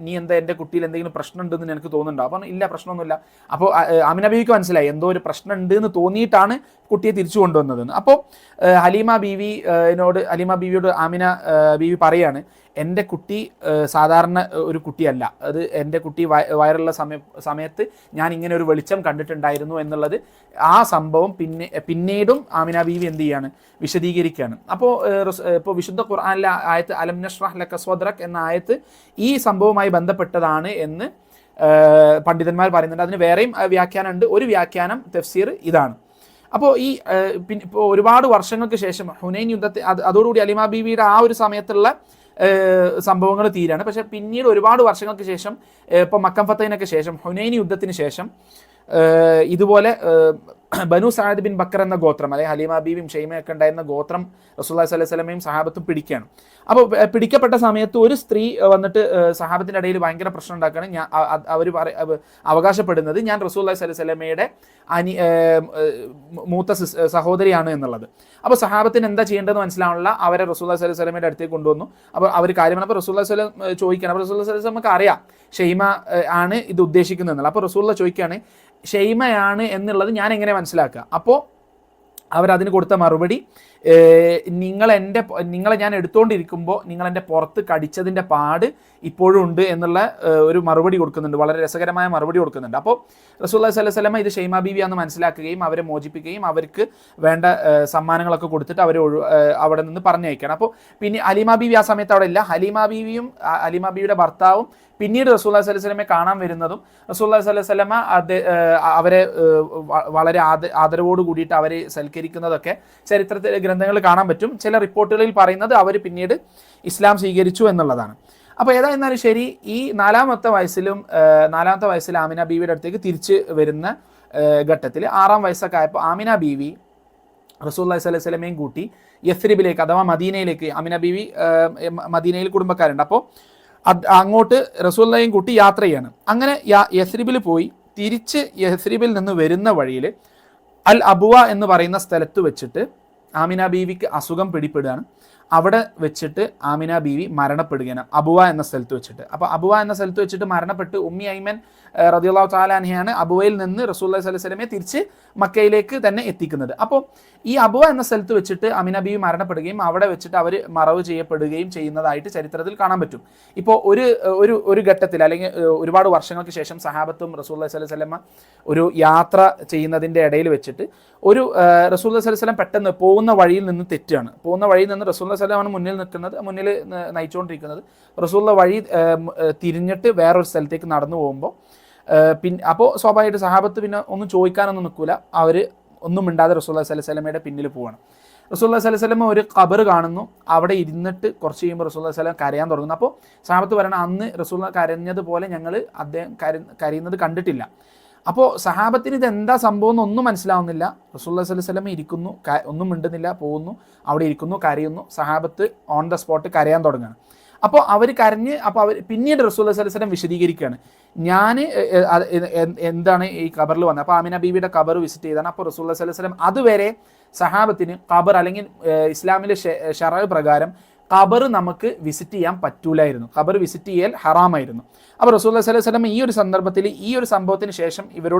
നീ എന്താ എൻ്റെ കുട്ടിയിൽ എന്തെങ്കിലും പ്രശ്നം ഉണ്ടെന്ന് എനിക്ക് തോന്നുന്നുണ്ടോ? അപ്പോൾ ഇല്ല, പ്രശ്നമൊന്നുമില്ല. അപ്പോൾ ആമിന ബീവിക്ക് മനസ്സിലായി എന്തോ ഒരു പ്രശ്നം ഉണ്ട് എന്ന് തോന്നിയിട്ടാണ് കുട്ടിയെ തിരിച്ചു കൊണ്ടുവന്നതെന്ന്. അപ്പോൾ ഹലീമ ബീവിയോട് ആമിന ബീവി പറയാണ്, എൻ്റെ കുട്ടി സാധാരണ ഒരു കുട്ടിയല്ല, അത് എൻ്റെ കുട്ടി വയറുള്ള സമയത്ത് ഞാൻ ഇങ്ങനെ ഒരു വെളിച്ചം കണ്ടിട്ടുണ്ടായിരുന്നു എന്നുള്ളത് ആ സംഭവം പിന്നീടും ആമിന ബീവി എന്ത് ചെയ്യാണ്, വിശദീകരിക്കുകയാണ്. ഇപ്പോൾ വിശുദ്ധ ഖുർആനിലെ ആയത്ത് അലം നശ്റഹ് ലക സ്വദ്റക് എന്ന ആയത്ത് ഈ സംഭവവുമായി ബന്ധപ്പെട്ടതാണ് എന്ന് പണ്ഡിതന്മാർ പറയുന്നുണ്ട്. അതിന് വേറെയും വ്യാഖ്യാനമുണ്ട്. ഒരു വ്യാഖ്യാനം തഫ്സീർ ഇതാണ്. അപ്പോൾ ഇപ്പോൾ ഒരുപാട് വർഷങ്ങൾക്ക് ശേഷം ഹുനൈൻ യുദ്ധത്തിൽ അതോടുകൂടി ഹലീമ ബീവിയുടെ ആ ഒരു സമയത്തുള്ള സംഭവങ്ങൾ തീരാണ്. പക്ഷേ പിന്നീട് ഒരുപാട് വർഷങ്ങൾക്ക് ശേഷം, ഇപ്പോൾ മക്കം ഫത്തഹിനൊക്കെ ശേഷം, ഹുനൈൻ യുദ്ധത്തിന് ശേഷം ഇതുപോലെ ബനു സഅദ് ബിൻ ബക്കർ എന്ന ഗോത്രം, അല്ലെങ്കിൽ ഹലീമ ബീവിയും ഷെയ്മയൊക്കെ ഉണ്ടായിരുന്ന ഗോത്രം റസൂലുള്ളാഹി സ്വല്ലല്ലാഹു അലൈഹി വസല്ലമയും സഹാബത്തും പിടിക്കുകയാണ്. അപ്പോൾ പിടിക്കപ്പെട്ട സമയത്ത് ഒരു സ്ത്രീ വന്നിട്ട് സഹാബത്തിൻ്റെ ഇടയിൽ ഭയങ്കര പ്രശ്നം ഉണ്ടാക്കുകയാണ്. അവർ അവകാശപ്പെടുന്നത് ഞാൻ റസൂലുള്ളാഹി സ്വല്ലല്ലാഹു അലൈഹി വസല്ലമയുടെ മൂത്ത സഹോദരിയാണ് എന്നുള്ളത്. അപ്പോൾ സഹാബത്തിന് എന്താ ചെയ്യേണ്ടതെന്ന് മനസ്സിലാവുന്നില്ല. അവരെ റസൂലുള്ളാഹി സ്വല്ലല്ലാഹു അലൈഹി വസല്ലമയുടെ അടുത്തേക്ക് കൊണ്ടുവന്നു. അപ്പോൾ അവർ കാര്യമാണ്. അപ്പോൾ റസൂലുള്ളാഹി സ്വല്ലല്ലാഹു അലൈഹി വസല്ലം ചോദിക്കുകയാണ്. അപ്പോൾ റസൂലുള്ളാഹി സ്വല്ലല്ലാഹു അലൈഹി വസല്ലം നമുക്ക് അറിയാം ഷെയ്മ ആണ് ഇത് ഉദ്ദേശിക്കുന്നത് എന്നുള്ളത്. അപ്പോൾ റസൂലുള്ളാഹി ചോദിക്കുകയാണ്, ഷെയ്മയാണ് എന്നുള്ളത് ഞാൻ എങ്ങനെ മനസ്സിലാക്കുക? അപ്പോൾ അവരതിന് കൊടുത്ത മറുപടി, നിങ്ങളെ ഞാൻ എടുത്തുകൊണ്ടിരിക്കുമ്പോൾ നിങ്ങൾ എൻ്റെ പുറത്ത് കടിച്ചതിൻ്റെ പാട് ഇപ്പോഴും ഉണ്ട് എന്നുള്ള ഒരു മറുപടി കൊടുക്കുന്നുണ്ട്. വളരെ രസകരമായ മറുപടി കൊടുക്കുന്നുണ്ട്. അപ്പോൾ റസൂലുള്ളാഹി സ്വല്ലല്ലാഹു അലൈഹി വസല്ലം ഇത് ഷെയ്മ ബീവിയാണെന്ന് മനസ്സിലാക്കുകയും അവരെ മോചിപ്പിക്കുകയും അവർക്ക് വേണ്ട സമ്മാനങ്ങളൊക്കെ കൊടുത്തിട്ട് അവരെ അവിടെ നിന്ന് പറഞ്ഞയക്കണം. അപ്പോൾ പിന്നെ ഹലീമ ബീവി ആ സമയത്ത് അവിടെ ഇല്ല. ഹലീമ ബീവിയുടെ ഭർത്താവും പിന്നീട് റസൂലുള്ളാഹി സ്വല്ലല്ലാഹു അലൈഹി വസല്ലമയെ കാണാൻ വരുന്നതും റസൂലുള്ളാഹി സ്വല്ലല്ലാഹു അലൈഹി വസല്ലമ അവരെ വളരെ ആദരവോട് കൂടിയിട്ട് അവരെ സൽക്കരിക്കുന്നതൊക്കെ ചരിത്രത്തിലെ ഗ്രന്ഥങ്ങളിൽ കാണാൻ പറ്റും. ചില റിപ്പോർട്ടുകളിൽ പറയുന്നത് അവർ പിന്നീട് ഇസ്ലാം സ്വീകരിച്ചു എന്നുള്ളതാണ്. അപ്പോൾ ഏതായിരുന്നാലും ശരി, ഈ നാലാമത്തെ വയസ്സിൽ ആമിന ബീവിയുടെ അടുത്തേക്ക് തിരിച്ച് വരുന്ന ഘട്ടത്തിൽ 6-ാം വയസ്സൊക്കെ ആയപ്പോൾ ആമിന ബീവി റസൂലുള്ളാഹി സ്വല്ലല്ലാഹു അലൈഹി വസല്ലമയും കൂട്ടി യസ്രിബിലേക്ക് അഥവാ മദീനയിലേക്ക്, ആമിന ബീവി മദീനയിൽ കുടുംബക്കാരുണ്ട്, അപ്പോൾ അങ്ങോട്ട് റസൂലുള്ളാഹിയും കൂട്ടി യാത്ര ചെയ്യാണ്. അങ്ങനെ യസ്രിബിൽ പോയി തിരിച്ച് യസ്രിബിൽ നിന്ന് വരുന്ന വഴിയിൽ അൽ അബുവ എന്ന് പറയുന്ന സ്ഥലത്ത് വെച്ചിട്ട് ആമിന ബീവിക്ക് അസുഖം പിടിപ്പെടുകയാണ്. അവിടെ വെച്ചിട്ട് ആമിന ബീവി മരണപ്പെടുകയാണ് അബുവ എന്ന സ്ഥലത്ത് വെച്ചിട്ട്. അപ്പോൾ അബുവ എന്ന സ്ഥലത്ത് വെച്ചിട്ട് മരണപ്പെട്ട് ഉമ്മി ഐമൻ റളിയല്ലാഹു തആല അൻഹയാണ് അബുവയിൽ നിന്ന് റസൂലുള്ളാഹി സ്വല്ലല്ലാഹു അലൈഹി വസല്ലമയെ തിരിച്ച് മക്കയിലേക്ക് തന്നെ എത്തിക്കുന്നത്. അപ്പോൾ ഈ അബുവ എന്ന സ്ഥലത്ത് വെച്ചിട്ട് ആമിന ബീവി മരണപ്പെടുകയും അവിടെ വെച്ചിട്ട് അവർ മറവ് ചെയ്യപ്പെടുകയും ചെയ്യുന്നതായിട്ട് ചരിത്രത്തിൽ കാണാൻ പറ്റും. ഇപ്പോൾ ഒരു ഘട്ടത്തിൽ, അല്ലെങ്കിൽ ഒരുപാട് വർഷങ്ങൾക്ക് ശേഷം സഹാബത്തും റസൂലുള്ളാഹി സ്വല്ലല്ലാഹു അലൈഹി വസല്ലമ ഒരു യാത്ര ചെയ്യുന്നതിൻ്റെ ഇടയിൽ വെച്ചിട്ട് ഒരു റസൂലുള്ളാഹി സ്വല്ലല്ലാഹു അലൈഹി വസല്ലം പെട്ടെന്ന് പോകുന്ന വഴിയിൽ നിന്ന് തെറ്റാണ്. പോകുന്ന വഴിയിൽ നിന്ന് റസൂലുള്ളാഹി സ്വല്ലല്ലാഹു അലൈഹി വസല്ലം മുന്നിൽ നയിച്ചുകൊണ്ടിരിക്കുന്നത്. റസൂലുള്ളാഹി വഴി തിരിഞ്ഞിട്ട് വേറൊരു സ്ഥലത്തേക്ക് നടന്നു പോകുമ്പോൾ അപ്പോൾ സ്വാഭാവികമായിട്ട് സഹാബത്ത് പിന്നെ ഒന്നും ചോദിക്കാനൊന്നും നിൽക്കില്ല, അവർ ഒന്നും മിണ്ടാതെ റസൂലുള്ളാഹി സ്വല്ലല്ലാഹു അലൈഹി വസല്ലമയുടെ പിന്നിൽ പോവാണ്. റസൂലുള്ളാഹി സ്വല്ലല്ലാഹു അലൈഹി വസല്ലം ഒരു ഖബർ കാണുന്നു. അവിടെ ഇരുന്നിട്ട് കുറച്ച് കഴിയുമ്പോൾ റസൂലുള്ളാഹി സ്വല്ലല്ലാഹു അലൈഹി വസല്ലം കരയാൻ തുടങ്ങുന്നു. അപ്പോൾ സഹാബത്ത് പറയണം, അന്ന് റസൂലുള്ളാഹി കരഞ്ഞതുപോലെ ഞങ്ങൾ അദ്ദേഹം കരയുന്നത് കണ്ടിട്ടില്ല. അപ്പോൾ സഹാബത്തിന് ഇതെന്താ സംഭവം എന്നൊന്നും മനസ്സിലാവുന്നില്ല. റസൂലുള്ളാഹി സ്വല്ലല്ലാഹു അലൈഹി വസല്ലം ഇരിക്കുന്നു, ഒന്നും മിണ്ടുന്നില്ല, പോകുന്നു, അവിടെ ഇരിക്കുന്നു, കരയുന്നു. സഹാബത്ത് ഓൺ ദ സ്പോട്ട് കരയാൻ തുടങ്ങുകയാണ്. അപ്പോൾ അവർ കരഞ്ഞ്, അപ്പോൾ അവർ പിന്നീട് റസൂലുള്ളാഹി സ്വല്ലല്ലാഹു അലൈഹി വസല്ലം വിശദീകരിക്കുകയാണ്, ഞാൻ എന്താണ് ഈ ഖബറിൽ വന്നത്. അപ്പോൾ ആമിന ബീവിയുടെ ഖബർ വിസിറ്റ് ചെയ്താണ്. അപ്പോൾ റസൂലുള്ളാഹി സ്വല്ലല്ലാഹു അലൈഹി വസല്ലം അതുവരെ സഹാബത്തിന് ഖബർ, അല്ലെങ്കിൽ ഇസ്ലാമിലെ ശറഅ് പ്രകാരം ഖബർ നമുക്ക് വിസിറ്റ് ചെയ്യാൻ പറ്റൂലായിരുന്നു, ഖബർ വിസിറ്റ് ചെയ്യൽ ഹറാമായിരുന്നു. അപ്പോൾ റസൂലുള്ളാഹി സ്വല്ലല്ലാഹു അലൈഹി വസല്ലം ഈ ഒരു സന്ദർഭത്തിൽ, ഈ ഒരു സംഭവത്തിന് ശേഷം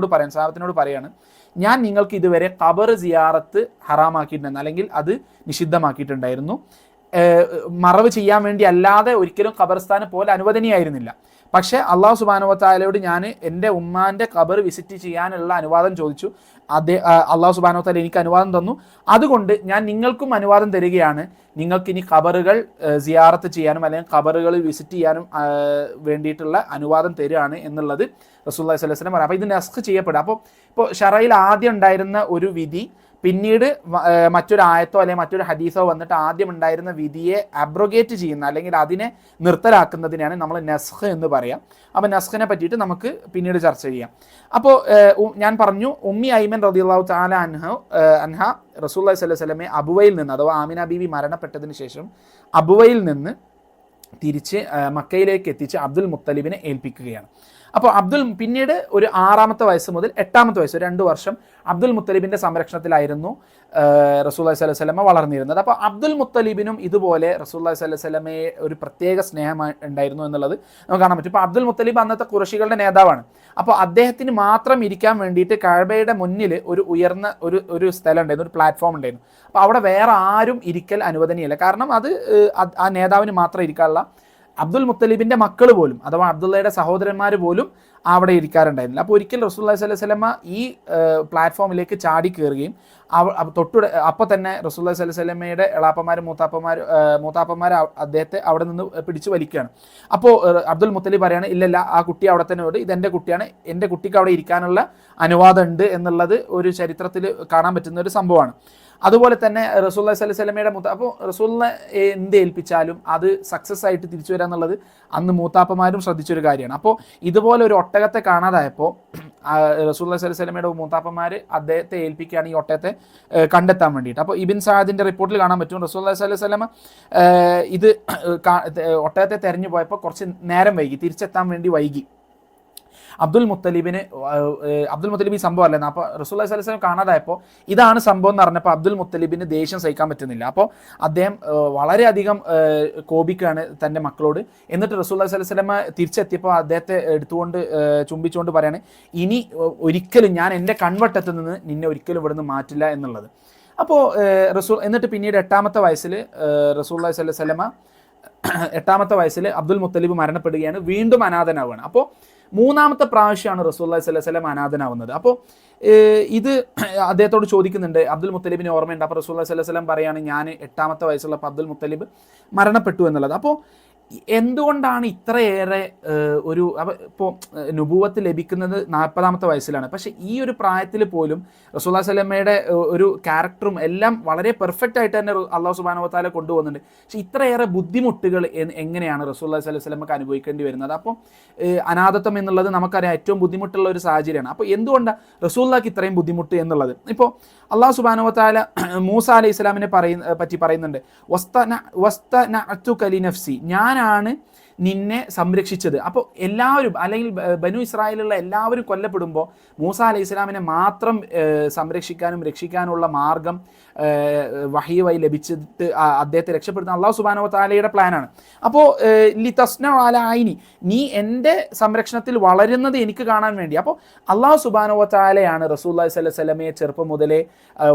സഹാബത്തിനോട് പറയാണ്, ഞാൻ നിങ്ങൾക്ക് ഇതുവരെ ഖബർ സിയാറത്ത് ഹറാമാക്കിയിട്ടുണ്ടെന്ന്, അല്ലെങ്കിൽ അത് നിഷിദ്ധമാക്കിയിട്ടുണ്ടായിരുന്നു. മറവ് ചെയ്യാൻ വേണ്ടി അല്ലാതെ ഒരിക്കലും ഖബർസ്ഥാന് പോലെ അനുവദനീയായിരുന്നില്ല. പക്ഷേ അള്ളാഹു സുബ്ഹാനഹു വ തആലയോട് ഞാൻ എൻ്റെ ഉമ്മാൻ്റെ ഖബർ വിസിറ്റ് ചെയ്യാനുള്ള അനുവാദം ചോദിച്ചു. അള്ളാഹു സുബ്ഹാനഹു വ തആല എനിക്ക് അനുവാദം തന്നു. അതുകൊണ്ട് ഞാൻ നിങ്ങൾക്കും അനുവാദം തരികയാണ്, നിങ്ങൾക്കിനി ഖബറുകൾ സിയാറത്ത് ചെയ്യാനും അല്ലെങ്കിൽ ഖബറുകൾ വിസിറ്റ് ചെയ്യാനും വേണ്ടിയിട്ടുള്ള അനുവാദം തരികയാണ് എന്നുള്ളത് റസൂലുള്ളാഹി സ്വല്ലല്ലാഹു അലൈഹി വസല്ലം പറയാം. അപ്പോൾ ഇത് നസ്ഖ് ചെയ്യപ്പെടുക. ഇപ്പോൾ ഷറയിൽ ആദ്യം ഉണ്ടായിരുന്ന ഒരു വിധി പിന്നീട് മറ്റൊരു ആയത്തോ അല്ലെങ്കിൽ മറ്റൊരു ഹദീസോ വന്നിട്ട് ആദ്യം ഉണ്ടായിരുന്ന വിധിയെ അബ്രോഗേറ്റ് ചെയ്യുന്ന, അല്ലെങ്കിൽ അതിനെ നിർത്തലാക്കുന്നതിനാണ് നമ്മൾ നസ്ഖ് എന്ന് പറയാം. അപ്പോൾ നസ്ഖിനെ പറ്റിയിട്ട് നമുക്ക് പിന്നീട് ചർച്ച ചെയ്യാം. അപ്പോൾ ഞാൻ പറഞ്ഞു, ഉമ്മി ഐമൻ റളിയല്ലാഹു തആല അൻഹ റസൂലുള്ളാഹി സ്വല്ലല്ലാഹു അലൈഹി വസല്ലമയെ അബുവയിൽ നിന്ന്, അഥവാ ആമിന ബീവി മരണപ്പെട്ടതിന് ശേഷം അബുവയിൽ നിന്ന് തിരിച്ച് മക്കയിലേക്ക് എത്തിച്ച് അബ്ദുൽ മുത്തലിബിനെ ഏൽപ്പിക്കുകയാണ്. അപ്പോൾ പിന്നീട് ഒരു 6-ാമത്തെ വയസ്സ് മുതൽ 8-ാമത്തെ വയസ്സ്, 2 വർഷം അബ്ദുൽ മുത്തലിബിൻ്റെ സംരക്ഷണത്തിലായിരുന്നു റസൂലുള്ളാഹി സ്വല്ലല്ലാഹു അലൈഹി വസല്ലമ വളർന്നിരുന്നത്. അപ്പോൾ അബ്ദുൽ മുത്തലിബിനും ഇതുപോലെ റസൂലുള്ളാഹി സ്വല്ലല്ലാഹു അലൈഹി വസല്ലമയെ ഒരു പ്രത്യേക സ്നേഹം ഉണ്ടായിരുന്നു എന്നുള്ളത് നമുക്ക് കാണാൻ പറ്റും. ഇപ്പോൾ അബ്ദുൽ മുത്തലിബ് അന്നത്തെ ഖുറൈശികളുടെ നേതാവാണ്. അപ്പോൾ അദ്ദേഹത്തിന് മാത്രം ഇരിക്കാൻ വേണ്ടിയിട്ട് കഅബയുടെ മുന്നിൽ ഒരു ഉയർന്ന ഒരു സ്ഥലം ഉണ്ടായിരുന്നു, ഒരു പ്ലാറ്റ്ഫോം ഉണ്ടായിരുന്നു. അപ്പോൾ അവിടെ വേറെ ആരും ഇരിക്കൽ അനുവദനീയല്ല. കാരണം അത് ആ നേതാവിന് മാത്രം ഇരിക്കാനുള്ള, അബ്ദുൽ മുത്തലിബിൻ്റെ മക്കൾ പോലും അഥവാ അബ്ദുള്ളയുടെ സഹോദരന്മാർ പോലും അവിടെ ഇരിക്കാറുണ്ടായിരുന്നില്ല. അപ്പോൾ ഒരിക്കൽ റസൂലുള്ളാഹി സ്വല്ലല്ലാഹു അലൈഹി വസല്ലമ ഈ പ്ലാറ്റ്ഫോമിലേക്ക് ചാടി കയറുകയും അപ്പോൾ തന്നെ റസൂലുള്ളാഹി സ്വല്ലല്ലാഹു അലൈഹി വസല്ലമയുടെ എളാപ്പന്മാരും മൂത്താപ്പന്മാർ അദ്ദേഹത്തെ അവിടെ നിന്ന് പിടിച്ചു വലിക്കുകയാണ്. അപ്പോൾ അബ്ദുൽ മുത്തലിബ് പറയാണ്, ഇല്ലല്ല, ആ കുട്ടി അവിടെ തന്നെ ഉണ്ട്, ഇതെൻ്റെ കുട്ടിയാണ്, എൻ്റെ കുട്ടിക്ക് അവിടെ ഇരിക്കാനുള്ള അനുവാദം ഉണ്ട് എന്നുള്ളത് ഒരു ചരിത്രത്തിൽ കാണാൻ പറ്റുന്ന ഒരു സംഭവമാണ്. അതുപോലെ തന്നെ റസൂലുള്ളാഹി സ്വല്ലല്ലാഹു അലൈഹി വസല്ലമയുടെ അപ്പോൾ റസൂലിനെ എന്ത് ഏൽപ്പിച്ചാലും അത് സക്സസ് ആയിട്ട് തിരിച്ചു വരിക എന്നുള്ളത് അന്ന് മൂത്താപ്പന്മാരും ശ്രദ്ധിച്ചൊരു കാര്യമാണ്. അപ്പോൾ ഇതുപോലെ ഒരു ഒട്ടകത്തെ കാണാതായപ്പോൾ റസൂലുള്ളാഹി സ്വല്ലല്ലാഹു അലൈഹി വസല്ലമയുടെ മൂത്താപ്പന്മാർ അദ്ദേഹത്തെ ഏൽപ്പിക്കുകയാണ് ഈ ഒട്ടകത്തെ കണ്ടെത്താൻ വേണ്ടിയിട്ട്. അപ്പോൾ ഇബിൻ സഅദിൻ്റെ റിപ്പോർട്ടിൽ കാണാൻ പറ്റും, റസൂലുള്ളാഹി സ്വല്ലല്ലാഹു അലൈഹി വസല്ലമ ഇത് ഒട്ടകത്തെ തെരഞ്ഞു പോയപ്പോൾ കുറച്ച് നേരം വൈകി, തിരിച്ചെത്താൻ വേണ്ടി വൈകി. അബ്ദുൽ മുത്തലിബ് ഈ സംഭവം അല്ലെന്ന്. അപ്പോൾ റസൂലുള്ളാഹി സ്വല്ലല്ലാഹു അലൈഹി വസല്ലം കാണാതായപ്പോൾ ഇതാണ് സംഭവം എന്ന് പറഞ്ഞപ്പോൾ അബ്ദുൽ മുത്തലിബിന് ദേഷ്യം സഹിക്കാൻ പറ്റുന്നില്ല. അപ്പോൾ അദ്ദേഹം വളരെയധികം കോപിക്കുകയാണ് തൻ്റെ മക്കളോട്. എന്നിട്ട് റസൂലുള്ളാഹി സ്വല്ലല്ലാഹു അലൈഹി വസല്ലം തിരിച്ചെത്തിയപ്പോൾ അദ്ദേഹത്തെ എടുത്തുകൊണ്ട് ചുംബിച്ചുകൊണ്ട് പറയാണ്, ഇനി ഒരിക്കലും ഞാൻ എൻ്റെ കൺവട്ടത്ത് നിന്ന് നിന്നെ ഒരിക്കലും ഇവിടുന്ന് മാറ്റില്ല എന്നുള്ളത്. അപ്പോൾ എന്നിട്ട് പിന്നീട് 8ാമത്തെ വയസ്സിൽ റസൂലുള്ളാഹി സ്വല്ലല്ലാഹു അലൈഹി വസല്ലം 8ാമത്തെ വയസ്സിൽ അബ്ദുൽ മുത്തലിബ് മരണപ്പെടുകയാണ്, വീണ്ടും അനാഥനാവുകയാണ്. അപ്പോൾ 3ാമത്തെ പ്രാവശ്യമാണ് റസൂലുള്ളാഹി സ്വല്ലല്ലാഹു അലൈഹി വസല്ലം അനാഥനാവുന്നത്. അപ്പോൾ ഇത് അദ്ദേഹത്തോട് ചോദിക്കുന്നുണ്ട്, അബ്ദുൽ മുത്തലിബിന് ഓർമ്മയുണ്ട്? അപ്പോൾ റസൂലുള്ളാഹി സ്വല്ലല്ലാഹു അലൈഹി വസല്ലം പറയാണ്, ഞാൻ 8ാമത്തെ വയസ്സുള്ളപ്പോൾ അബ്ദുൽ മുത്തലിബ് മരണപ്പെട്ടു എന്നുള്ളത്. അപ്പോൾ എന്തുകൊണ്ടാണ് ഇത്രയേറെ ഇപ്പോൾ നുബുവത്ത് ലഭിക്കുന്നത് 40ാമത്തെ വയസ്സിലാണ്. പക്ഷേ ഈ ഒരു പ്രായത്തിൽ പോലും റസൂലുള്ളാഹി സ്വല്ലല്ലാഹു അലൈഹി വസല്ലമയുടെ ഒരു ക്യാരക്ടറും എല്ലാം വളരെ പെർഫെക്റ്റ് ആയിട്ട് തന്നെ അല്ലാഹു സുബ്ഹാനഹു വ തആല കൊണ്ടുപോകുന്നുണ്ട്. പക്ഷേ ഇത്രയേറെ ബുദ്ധിമുട്ടുകൾ എങ്ങനെയാണ് റസൂലുള്ളാഹി സ്വല്ലല്ലാഹു അലൈഹി വസല്ലമക്ക് അനുഭവിക്കേണ്ടി വരുന്നത്? അപ്പോൾ അനാഥത്വം എന്നുള്ളത് നമുക്കറിയാം ഏറ്റവും ബുദ്ധിമുട്ടുള്ള ഒരു സാഹചര്യമാണ്. അപ്പോൾ എന്തുകൊണ്ടാണ് റസൂലുള്ളാഹിക്ക് ഇത്രയും ബുദ്ധിമുട്ട് എന്നുള്ളത്? ഇപ്പോൾ അല്ലാഹു സുബ്ഹാനഹു വ തആല മൂസ അലൈഹി സ്വലാമിനെ പറ്റി പറയുന്നുണ്ട്, വസ്തനഅതുക ലിനഫ്സി, ഞാനാണ് നിന്നെ സംരക്ഷിച്ചത്. അപ്പോൾ എല്ലാവരും, അല്ലെങ്കിൽ ബനു ഇസ്രായേലുള്ള എല്ലാവരും കൊല്ലപ്പെടുമ്പോൾ മൂസ അലൈഹി ഇസ്ലാമിനെ മാത്രം സംരക്ഷിക്കാനും രക്ഷിക്കാനുള്ള മാർഗം വഹി വഴി ലഭിച്ചിട്ട് അദ്ദേഹത്തെ രക്ഷപ്പെടുത്തുന്ന അല്ലാഹു സുബ്ഹാനഹു വ തആലയുടെ പ്ലാനാണ്. അപ്പോൾ ലിതസ്നഉ അലാ ഐനി, നീ എൻ്റെ സംരക്ഷണത്തിൽ വളരുന്നത് എനിക്ക് കാണാൻ വേണ്ടി. അപ്പോൾ അല്ലാഹു സുബ്ഹാനഹു വ തആലയാണ് റസൂലുള്ളാഹി സ്വല്ലല്ലാഹു അലൈഹി വസല്ലമയെ ചെറുപ്പം മുതലേ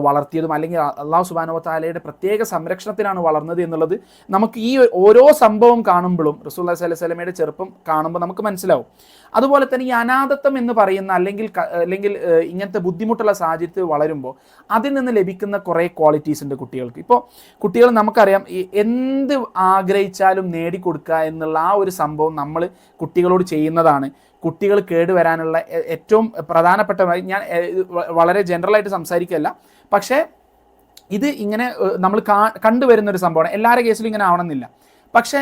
വളർത്തിയതും, അല്ലെങ്കിൽ അല്ലാഹു സുബ്ഹാനഹു വ തആലയുടെ പ്രത്യേക സംരക്ഷണത്തിലാണ് വളർന്നത് എന്നുള്ളത് നമുക്ക് ഈ ഓരോ സംഭവം കാണുമ്പോഴും റസൂലുള്ളാഹി സ്വല്ലല്ലാഹു അലൈഹി വസല്ലമയുടെ ചെറുപ്പം കാണുമ്പോൾ നമുക്ക് മനസ്സിലാവും. അതുപോലെ തന്നെ ഈ അനാഥത്വം എന്ന് പറയുന്ന അല്ലെങ്കിൽ ഇങ്ങനത്തെ ബുദ്ധിമുട്ടുള്ള സാഹചര്യത്തിൽ വളരുമ്പോൾ അതിൽ നിന്ന് ലഭിക്കുന്ന കുറേ ക്വാളിറ്റീസ് ഉണ്ട് കുട്ടികൾക്ക്. ഇപ്പോൾ കുട്ടികൾ നമുക്കറിയാം, എന്ത് ആഗ്രഹിച്ചാലും നേടിക്കൊടുക്കുക എന്നുള്ള ആ ഒരു സംഭവം നമ്മൾ കുട്ടികളോട് ചെയ്യുന്നതാണ് കുട്ടികൾ കേടുവരാനുള്ള ഏറ്റവും പ്രധാനപ്പെട്ട. ഞാൻ വളരെ ജനറലായിട്ട് സംസാരിക്കുകയല്ല, പക്ഷേ ഇത് ഇങ്ങനെ നമ്മൾ കണ്ടുവരുന്നൊരു സംഭവമാണ്. എല്ലാവരുടെ കേസിലും ഇങ്ങനെ ആവണമെന്നില്ല. പക്ഷേ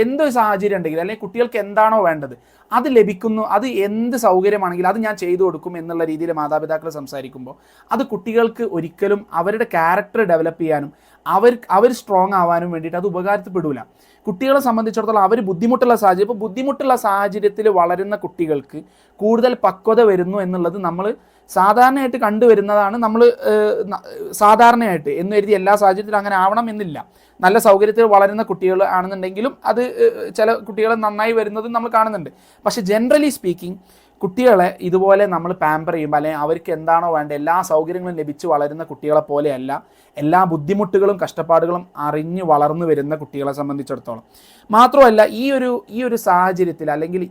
എന്തൊരു സാഹചര്യം ഉണ്ടെങ്കിൽ, അല്ലെങ്കിൽ കുട്ടികൾക്ക് എന്താണോ വേണ്ടത് അത് ലഭിക്കുന്നു, അത് എന്ത് സൗകര്യമാണെങ്കിലും അത് ഞാൻ ചെയ്തു കൊടുക്കും എന്നുള്ള രീതിയിൽ മാതാപിതാക്കൾ സംസാരിക്കുമ്പോൾ അത് കുട്ടികൾക്ക് ഒരിക്കലും അവരുടെ ക്യാരക്ടർ ഡെവലപ്പ് ചെയ്യാനും അവർ സ്ട്രോങ് ആവാനും വേണ്ടിയിട്ട് അത് ഉപകാരപ്പെടില്ല. കുട്ടികളെ സംബന്ധിച്ചിടത്തോളം അവർ ബുദ്ധിമുട്ടുള്ള സാഹചര്യം, ഇപ്പോൾ ബുദ്ധിമുട്ടുള്ള സാഹചര്യത്തിൽ വളരുന്ന കുട്ടികൾക്ക് കൂടുതൽ പക്വത വരുന്നു എന്നുള്ളത് നമ്മൾ സാധാരണയായിട്ട് കണ്ടുവരുന്നതാണ്. നമ്മൾ സാധാരണയായിട്ട് എന്ന് കരുതി എല്ലാ സാഹചര്യത്തിലും അങ്ങനെ ആവണം എന്നില്ല. നല്ല സൗകര്യത്തിൽ വളരുന്ന കുട്ടികൾ ആണെന്നുണ്ടെങ്കിലും അത് ചില കുട്ടികൾ നന്നായി വരുന്നത് നമ്മൾ കാണുന്നുണ്ട്. പക്ഷേ ജനറലി സ്പീക്കിംഗ് കുട്ടികളെ ഇതുപോലെ നമ്മൾ പാമ്പർ ചെയ്യുമ്പോൾ, അല്ലെങ്കിൽ അവർക്ക് എന്താണോ വേണ്ട എല്ലാ സൗകര്യങ്ങളും ലഭിച്ച് വളരുന്ന കുട്ടികളെ പോലെയല്ല എല്ലാ ബുദ്ധിമുട്ടുകളും കഷ്ടപ്പാടുകളും അറിഞ്ഞ് വളർന്നു വരുന്ന കുട്ടികളെ സംബന്ധിച്ചിടത്തോളം. മാത്രമല്ല ഈ ഒരു സാഹചര്യത്തിൽ, അല്ലെങ്കിൽ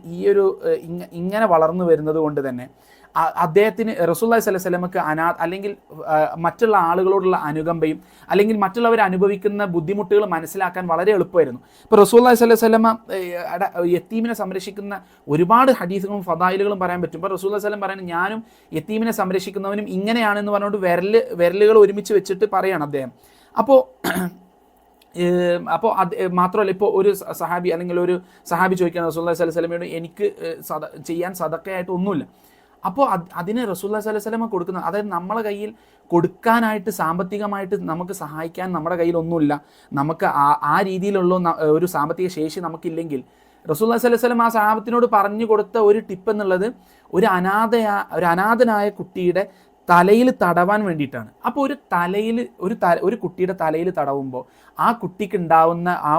ഇങ്ങനെ വളർന്നു വരുന്നത് കൊണ്ട് തന്നെ അദ്ദേഹത്തിന് റസൂലുള്ളാഹി സ്വല്ലല്ലാഹു അലൈഹി വസല്ലമക്ക് അല്ലെങ്കിൽ മറ്റുള്ള ആളുകളോടുള്ള അനുകമ്പയും, അല്ലെങ്കിൽ മറ്റുള്ളവർ അനുഭവിക്കുന്ന ബുദ്ധിമുട്ടുകൾ മനസ്സിലാക്കാൻ വളരെ എളുപ്പമായിരുന്നു. ഇപ്പോൾ റസൂലുള്ളാഹി സ്വല്ലല്ലാഹു അലൈഹി വസല്ലമ യത്തീമിനെ സംരക്ഷിക്കുന്ന ഒരുപാട് ഹദീസുകളും ഫദായിലുകളും പറയാൻ പറ്റും. ഇപ്പോൾ റസൂലുള്ളാഹി സ്വല്ലല്ലാഹു അലൈഹി വസല്ലം ഞാനും യത്തീമിനെ സംരക്ഷിക്കുന്നവനും ഇങ്ങനെയാണെന്ന് പറഞ്ഞുകൊണ്ട് വിരലുകൾ ഒരുമിച്ച് വെച്ചിട്ട് പറയാണ് അദ്ദേഹം. അപ്പോൾ അത് മാത്രമല്ല, ഇപ്പോൾ ഒരു സഹാബി ചോദിക്കുകയാണ് റസൂലുള്ളാഹി സ്വല്ലല്ലാഹു അലൈഹി വസല്ലമയോട്, എനിക്ക് ചെയ്യാൻ സദഖയായിട്ട് ഒന്നുമില്ല. അപ്പോൾ അതിന് റസൂലുള്ളാഹി സ്വല്ലല്ലാഹു അലൈഹി വസല്ലം കൊടുക്കുന്ന, അതായത് നമ്മളെ കയ്യിൽ കൊടുക്കാനായിട്ട് സാമ്പത്തികമായിട്ട് നമുക്ക് സഹായിക്കാൻ നമ്മുടെ കയ്യിലൊന്നുമില്ല, നമുക്ക് ആ രീതിയിലുള്ള ഒരു സാമ്പത്തിക ശേഷി നമുക്കില്ലെങ്കിൽ റസൂലുള്ളാഹി സ്വല്ലല്ലാഹു അലൈഹി വസല്ലം ആ സഹാബത്തിനോട് പറഞ്ഞു കൊടുത്ത ഒരു ടിപ്പ് എന്നുള്ളത് ഒരു അനാഥനായ കുട്ടിയുടെ തലയിൽ തടവാൻ വേണ്ടിയിട്ടാണ്. അപ്പോൾ ഒരു കുട്ടിയുടെ തലയിൽ തടവുമ്പോൾ ആ കുട്ടിക്ക് ഉണ്ടാവുന്ന ആ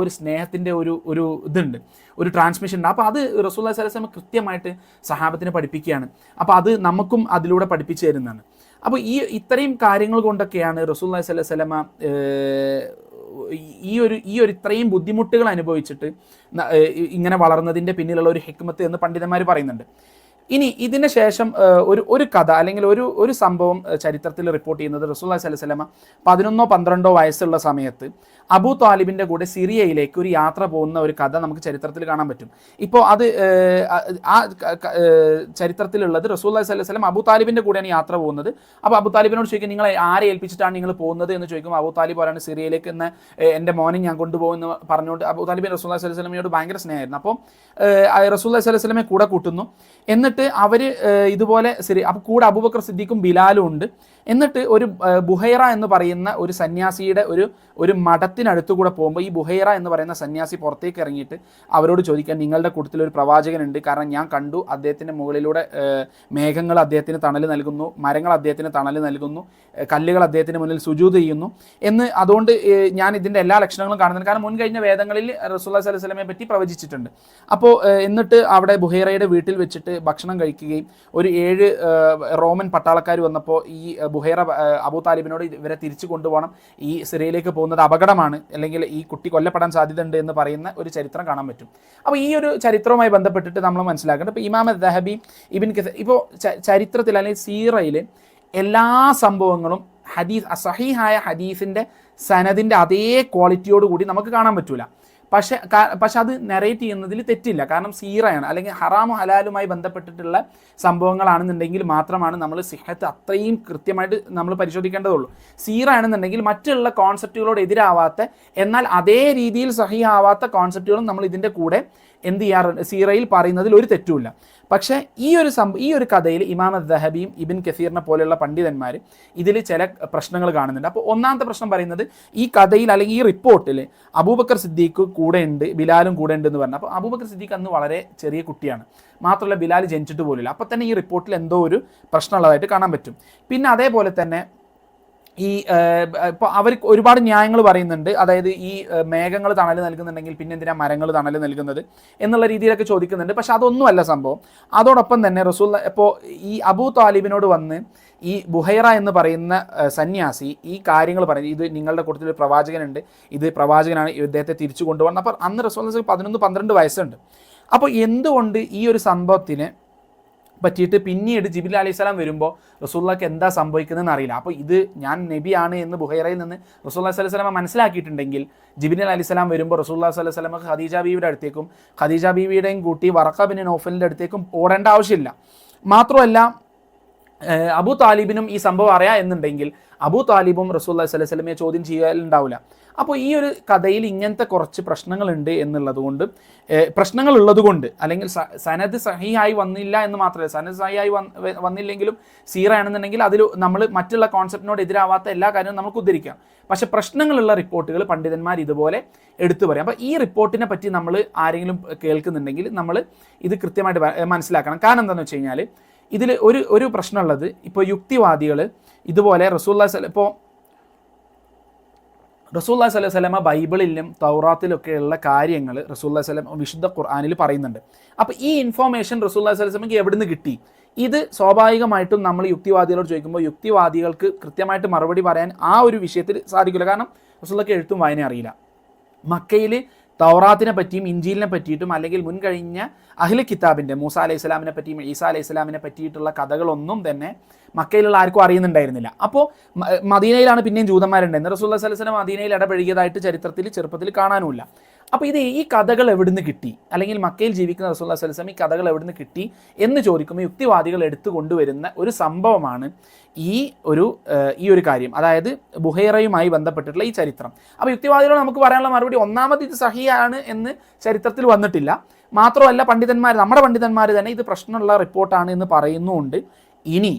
ഒരു സ്നേഹത്തിൻ്റെ ഒരു ഇതുണ്ട്, ഒരു ട്രാൻസ്മിഷൻ ഉണ്ട്. അപ്പോൾ അത് റസൂലുള്ളാഹി സ്വല്ലല്ലാഹു അലൈഹി വസല്ലം കൃത്യമായിട്ട് സഹാബത്തിനെ പഠിപ്പിക്കുകയാണ്. അപ്പോൾ അത് നമുക്കും അതിലൂടെ പഠിപ്പിച്ചു തരുന്നതാണ്. അപ്പോൾ ഇത്രയും കാര്യങ്ങൾ കൊണ്ടൊക്കെയാണ് റസൂലുള്ളാഹി സ്വല്ലല്ലാഹു അലൈഹി വസല്ലം ഈ ഒരു ഇത്രയും ബുദ്ധിമുട്ടുകൾ അനുഭവിച്ചിട്ട് ഇങ്ങനെ വളർന്നതിൻ്റെ പിന്നിലുള്ള ഒരു ഹിക്മത്ത് എന്ന് പണ്ഡിതന്മാർ പറയുന്നുണ്ട്. ഇനി ഇതിന് ശേഷം ഒരു കഥ അല്ലെങ്കിൽ ഒരു സംഭവം ചരിത്രത്തിൽ റിപ്പോർട്ട് ചെയ്യുന്നത് റസൂലുള്ളാഹി സ്വല്ലല്ലാഹു അലൈഹി വസല്ലം 11-12 വയസ്സുള്ള സമയത്ത് അബൂ താലിബിൻ്റെ കൂടെ സിറിയയിലേക്ക് ഒരു യാത്ര പോകുന്ന ഒരു കഥ നമുക്ക് ചരിത്രത്തിൽ കാണാൻ പറ്റും. ഇപ്പോൾ അത് ആ ചരിത്രത്തിലുള്ളത് റസൂലുള്ളാഹി സ്വല്ലല്ലാഹു അലൈഹി വസല്ലം അബൂ താലിബിൻ്റെ കൂടെയാണ് യാത്ര പോകുന്നത്. അപ്പോൾ അബൂ താലിബിനോട് ചോദിക്കും, നിങ്ങൾ ആരെ ഏൽപ്പിച്ചിട്ടാണ് നിങ്ങൾ പോകുന്നത് എന്ന് ചോദിക്കുമ്പോൾ അബൂ താലിബ് പറയാണ്, സിറിയയിലേക്ക് എന്ന് എൻ്റെ മോനെ ഞാൻ കൊണ്ടുപോകുമെന്ന് പറഞ്ഞുകൊണ്ട് അബൂ താലിബിൻ റസൂലുള്ളാഹി സ്വല്ലല്ലാഹു അലൈഹി വസല്ലമയോട് ഭയങ്കര സ്നേഹമായിരുന്നു. അപ്പോൾ റസൂലുള്ളാഹി സ്വല്ലല്ലാഹു അലൈഹി വസല്ലമയെ കൂടെ കൂട്ടുന്നു. എന്നിട്ട് അവർ ഇതുപോലെ അപ്പോൾ കൂടെ അബൂബക്കർ സിദ്ദീഖും ബിലാലും ഉണ്ട്. എന്നിട്ട് ഒരു ബുഹൈറ എന്ന് പറയുന്ന ഒരു സന്യാസിയുടെ ഒരു മഠത്തിനടുത്തു കൂടെ പോകുമ്പോൾ ഈ ബുഹൈറ എന്ന് പറയുന്ന സന്യാസി പുറത്തേക്ക് ഇറങ്ങിയിട്ട് അവരോട് ചോദിക്കാൻ, നിങ്ങളുടെ കൂട്ടത്തിൽ ഒരു പ്രവാചകനുണ്ട്, കാരണം ഞാൻ കണ്ടു അദ്ദേഹത്തിൻ്റെ മുകളിലൂടെ മേഘങ്ങൾ അദ്ദേഹത്തിന് തണൽ നൽകുന്നു, മരങ്ങൾ അദ്ദേഹത്തിന് തണൽ നൽകുന്നു, കല്ലുകൾ അദ്ദേഹത്തിന് മുന്നിൽ സുജൂദ് ചെയ്യുന്നു എന്ന്. അതുകൊണ്ട് ഞാൻ ഇതിൻ്റെ എല്ലാ ലക്ഷണങ്ങളും കാണുന്നുണ്ട്, കാരണം മുൻകഴിഞ്ഞ വേദങ്ങളിൽ റസൂലുള്ളാഹി സ്വല്ലല്ലാഹു അലൈഹി വസല്ലമയെ പറ്റി പ്രവചിച്ചിട്ടുണ്ട്. അപ്പോൾ എന്നിട്ട് അവിടെ ബുഹൈറയുടെ വീട്ടിൽ വെച്ചിട്ട് ഭക്ഷണം കഴിക്കുകയും ഒരു 7 റോമൻ പട്ടാളക്കാർ വന്നപ്പോൾ ഈ ബുഹൈറ അബൂ താലിബിനോട് ഇവരെ തിരിച്ചു കൊണ്ടുപോകണം, ഈ സിറിയയിലേക്ക് പോകുന്നത് അപകടമാണ്, അല്ലെങ്കിൽ ഈ കുട്ടി കൊല്ലപ്പെടാൻ സാധ്യതയുണ്ട് എന്ന് പറയുന്ന ഒരു ചരിത്രം കാണാൻ പറ്റും. അപ്പോൾ ഈ ഒരു ചരിത്രവുമായി ബന്ധപ്പെട്ടിട്ട് നമ്മൾ മനസ്സിലാക്കേണ്ടത്, ഇപ്പോൾ ഇമാം ദഹബി, ഇബിൻ കസീർ, ഇപ്പോൾ ചരിത്രത്തിൽ അല്ലെങ്കിൽ സീറയിൽ എല്ലാ സംഭവങ്ങളും സഹീഹായ ഹദീസിൻ്റെ സനദിൻ്റെ അതേ ക്വാളിറ്റിയോടുകൂടി നമുക്ക് കാണാൻ പറ്റൂല. പക്ഷെ അത് നെറേറ്റ് ചെയ്യുന്നതിൽ തെറ്റില്ല, കാരണം സീറയാണ്, അല്ലെങ്കിൽ ഹറാമു ഹലാലുമായി ബന്ധപ്പെട്ടിട്ടുള്ള സംഭവങ്ങളാണെന്നുണ്ടെങ്കിൽ മാത്രമാണ് നമ്മൾ സിഹത്ത് അത്രയും കൃത്യമായിട്ട് നമ്മൾ പരിശോധിക്കേണ്ടതുള്ളൂ. സീറ ആണെന്നുണ്ടെങ്കിൽ മറ്റുള്ള കോൺസെപ്റ്റുകളോട് എതിരാവാത്ത എന്നാൽ അതേ രീതിയിൽ സഹിയാവാത്ത കോൺസെപ്റ്റുകളും നമ്മൾ ഇതിൻ്റെ കൂടെ എന്ത് ചെയ്യാറുണ്ട്, സീറയിൽ പറയുന്നതിൽ ഒരു തെറ്റുമില്ല. പക്ഷേ ഈ ഒരു കഥയിൽ ഇമാം ദഹബിയും ഇബിൻ കസീറിനെ പോലെയുള്ള പണ്ഡിതന്മാർ ഇതിൽ ചില പ്രശ്നങ്ങൾ കാണുന്നുണ്ട്. അപ്പോൾ ഒന്നാമത്തെ പ്രശ്നം പറയുന്നത്, ഈ കഥയിൽ അല്ലെങ്കിൽ ഈ റിപ്പോർട്ടിൽ അബൂബക്കർ സിദ്ദീഖ് കൂടെ ഉണ്ട്, ബിലാലും കൂടെ ഉണ്ട് എന്ന് പറഞ്ഞു. അപ്പോൾ അബൂബക്കർ സിദ്ദീഖ് അന്ന് വളരെ ചെറിയ കുട്ടിയാണ്, മാത്രമല്ല ബിലാൽ ജനിച്ചിട്ട് പോലില്ല. അപ്പോൾ തന്നെ ഈ റിപ്പോർട്ടിൽ എന്തോ ഒരു പ്രശ്നമുള്ളതായിട്ട് കാണാൻ പറ്റും. പിന്നെ അതേപോലെ തന്നെ ഇപ്പോൾ അവർ ഒരുപാട് ന്യായങ്ങൾ പറയുന്നുണ്ട്. അതായത് ഈ മേഘങ്ങൾ തണൽ നൽകുന്നുണ്ടെങ്കിൽ പിന്നെ എന്തിനാ മരങ്ങൾ തണൽ നൽകുന്നത് എന്നുള്ള രീതിയിലൊക്കെ ചോദിക്കുന്നുണ്ട്. പക്ഷെ അതൊന്നുമല്ല സംഭവം. അതോടൊപ്പം തന്നെ ഇപ്പോൾ ഈ അബൂ താലിബിനോട് വന്ന് ഈ ബുഹൈറ എന്ന് പറയുന്ന സന്യാസി ഈ കാര്യങ്ങൾ പറഞ്ഞു, ഇത് നിങ്ങളുടെ കൂട്ടത്തിൽ ഒരു പ്രവാചകനുണ്ട്, ഇത് പ്രവാചകനാണ്, ഇദ്ദേഹത്തെ തിരിച്ചു കൊണ്ടുപോകണം. അപ്പോൾ അന്ന് റസൂലുള്ളാഹി 11-12 വയസ്സുണ്ട്. അപ്പോൾ എന്തുകൊണ്ട് ഈ ഒരു സംഭവത്തിന് പറ്റിയിട്ട് പിന്നീട് ജിബ്രീൽ അലൈഹിസ്സലാം വരുമ്പോൾ റസൂലുള്ളാഹിക്ക് എന്താ സംഭവിക്കുന്നതെന്ന് അറിയില്ല. അപ്പോൾ ഇത് ഞാൻ നബിയാണ് എന്ന് ബുഹൈറയിൽ നിന്ന് റസൂലുള്ളാഹി സ്വല്ലല്ലാഹു അലൈഹി വസല്ലം മനസ്സിലാക്കിയിട്ടുണ്ടെങ്കിൽ ജിബ്രീൽ അലൈഹിസ്സലാം വരുമ്പോൾ റസൂലുള്ളാഹി സ്വല്ലല്ലാഹു അലൈഹി വസല്ലം ഖദീജ ബീവിയുടെ അടുത്തേക്കും ഖദീജ ബീവിയുടെയും കൂട്ടി വറഖ ബിൻ നൗഫലിൻ്റെ അടുത്തേക്കും ഓടേണ്ട ആവശ്യമില്ല. മാത്രമല്ല അബൂ താലിബിനും ഈ സംഭവം അറിയാം എന്നുണ്ടെങ്കിൽ അബൂ താലിബും റസൂലുള്ളാഹി സ്വല്ലല്ലാഹു അലൈഹി വസല്ലമയെ ചോദ്യം ചെയ്യാനുണ്ടാവില്ല. അപ്പോൾ ഈ ഒരു കഥയിൽ ഇങ്ങനത്തെ കുറച്ച് പ്രശ്നങ്ങളുണ്ട് പ്രശ്നങ്ങളുള്ളത് കൊണ്ട് അല്ലെങ്കിൽ സനദ് സഹിയായി വന്നില്ല എന്ന് മാത്രമല്ല, സനദ് സഹിയായി വന്നില്ലെങ്കിലും സീറ ആണെന്നുണ്ടെങ്കിൽ അതിൽ നമ്മൾ മറ്റുള്ള കോൺസെപ്റ്റിനോട് എതിരാവാത്ത എല്ലാ കാര്യവും നമുക്ക് ഉദ്ധരിക്കാം. പക്ഷേ പ്രശ്നങ്ങളുള്ള റിപ്പോർട്ടുകൾ പണ്ഡിതന്മാർ ഇതുപോലെ എടുത്തു പറയും. അപ്പോൾ ഈ റിപ്പോർട്ടിനെ പറ്റി നമ്മൾ ആരെങ്കിലും കേൾക്കുന്നുണ്ടെങ്കിൽ നമ്മൾ ഇത് കൃത്യമായിട്ട് മനസ്സിലാക്കണം. കാരണം എന്താണെന്ന് വെച്ച് കഴിഞ്ഞാൽ ഇതിൽ ഒരു പ്രശ്നമുള്ളത്, ഇപ്പോൾ യുക്തിവാദികൾ ഇതുപോലെ റസൂലുള്ളാഹി സ്വല്ലല്ലാഹു അലൈഹി വസല്ലം ബൈബിളിലും തൗറാത്തിലൊക്കെയുള്ള കാര്യങ്ങൾ റസൂലുള്ളാഹി സ്വല്ലല്ലാഹു അലൈഹി വസല്ലം വിശുദ്ധ ഖുർആനിൽ പറയുന്നുണ്ട്. അപ്പോൾ ഈ ഇൻഫോർമേഷൻ റസൂലുള്ളാഹി സ്വല്ലല്ലാഹു അലൈഹി വസല്ലമയ്ക്ക് എവിടെ നിന്ന് കിട്ടി? ഇത് സ്വാഭാവികമായിട്ടും നമ്മൾ യുക്തിവാദികളോട് ചോദിക്കുമ്പോൾ യുക്തിവാദികൾക്ക് കൃത്യമായിട്ട് മറുപടി പറയാൻ ആ ഒരു വിഷയത്തിൽ സാധിക്കില്ല. കാരണം റസൂലുള്ളാഹിക്ക് എഴുത്തും വായന അറിയില്ല. മക്കയിൽ തൗറാത്തിനെ പറ്റിയും ഇഞ്ചീലിനെ പറ്റിയിട്ടും അല്ലെങ്കിൽ മുൻകഴിഞ്ഞ അഹ്ലു കിതാബിൻ്റെ മൂസ അലൈഹി സ്വലാമിനെ പറ്റിയും ഈസാ അലൈഹി സ്വലാമിനെ പറ്റിയിട്ടുള്ള കഥകളൊന്നും തന്നെ മക്കയിലുള്ള ആർക്കും അറിയുന്നുണ്ടായിരുന്നില്ല. അപ്പോൾ മദീനയിലാണ് പിന്നെയും ജൂതന്മാരുണ്ടായിരുന്നത്. റസൂലുള്ളാഹി സ്വല്ലല്ലാഹു അലൈഹി വസല്ലം മദീനയിൽ ഇടപഴകിയതായിട്ട് ചെറുപ്പത്തിൽ കാണാനുമില്ല. അപ്പോൾ ഈ കഥകൾ എവിടുന്ന് കിട്ടി, അല്ലെങ്കിൽ മക്കയിൽ ജീവിക്കുന്ന റസൂലുള്ളാഹി സ്വല്ലല്ലാഹു അലൈഹി വസല്ലം ഈ കഥകൾ എവിടുന്ന് കിട്ടി എന്ന് ചോദിക്കുമ്പോൾ യുക്തിവാദികൾ എടുത്തു കൊണ്ടുവരുന്ന ഒരു സംഭവമാണ് ഈ ഒരു കാര്യം, അതായത് ബുഹൈറയുമായി ബന്ധപ്പെട്ടിട്ടുള്ള ഈ ചരിത്രം. അപ്പോൾ യുക്തിവാദികളോട് നമുക്ക് പറയാനുള്ള മറുപടി, ഒന്നാമത് ഇത് സഹിയാണ് എന്ന് ചരിത്രത്തിൽ വന്നിട്ടില്ല. മാത്രമല്ല നമ്മുടെ പണ്ഡിതന്മാർ തന്നെ ഇത് പ്രശ്നമുള്ള റിപ്പോർട്ടാണ് എന്ന് പറയുന്നുമുണ്ട്. ഇനി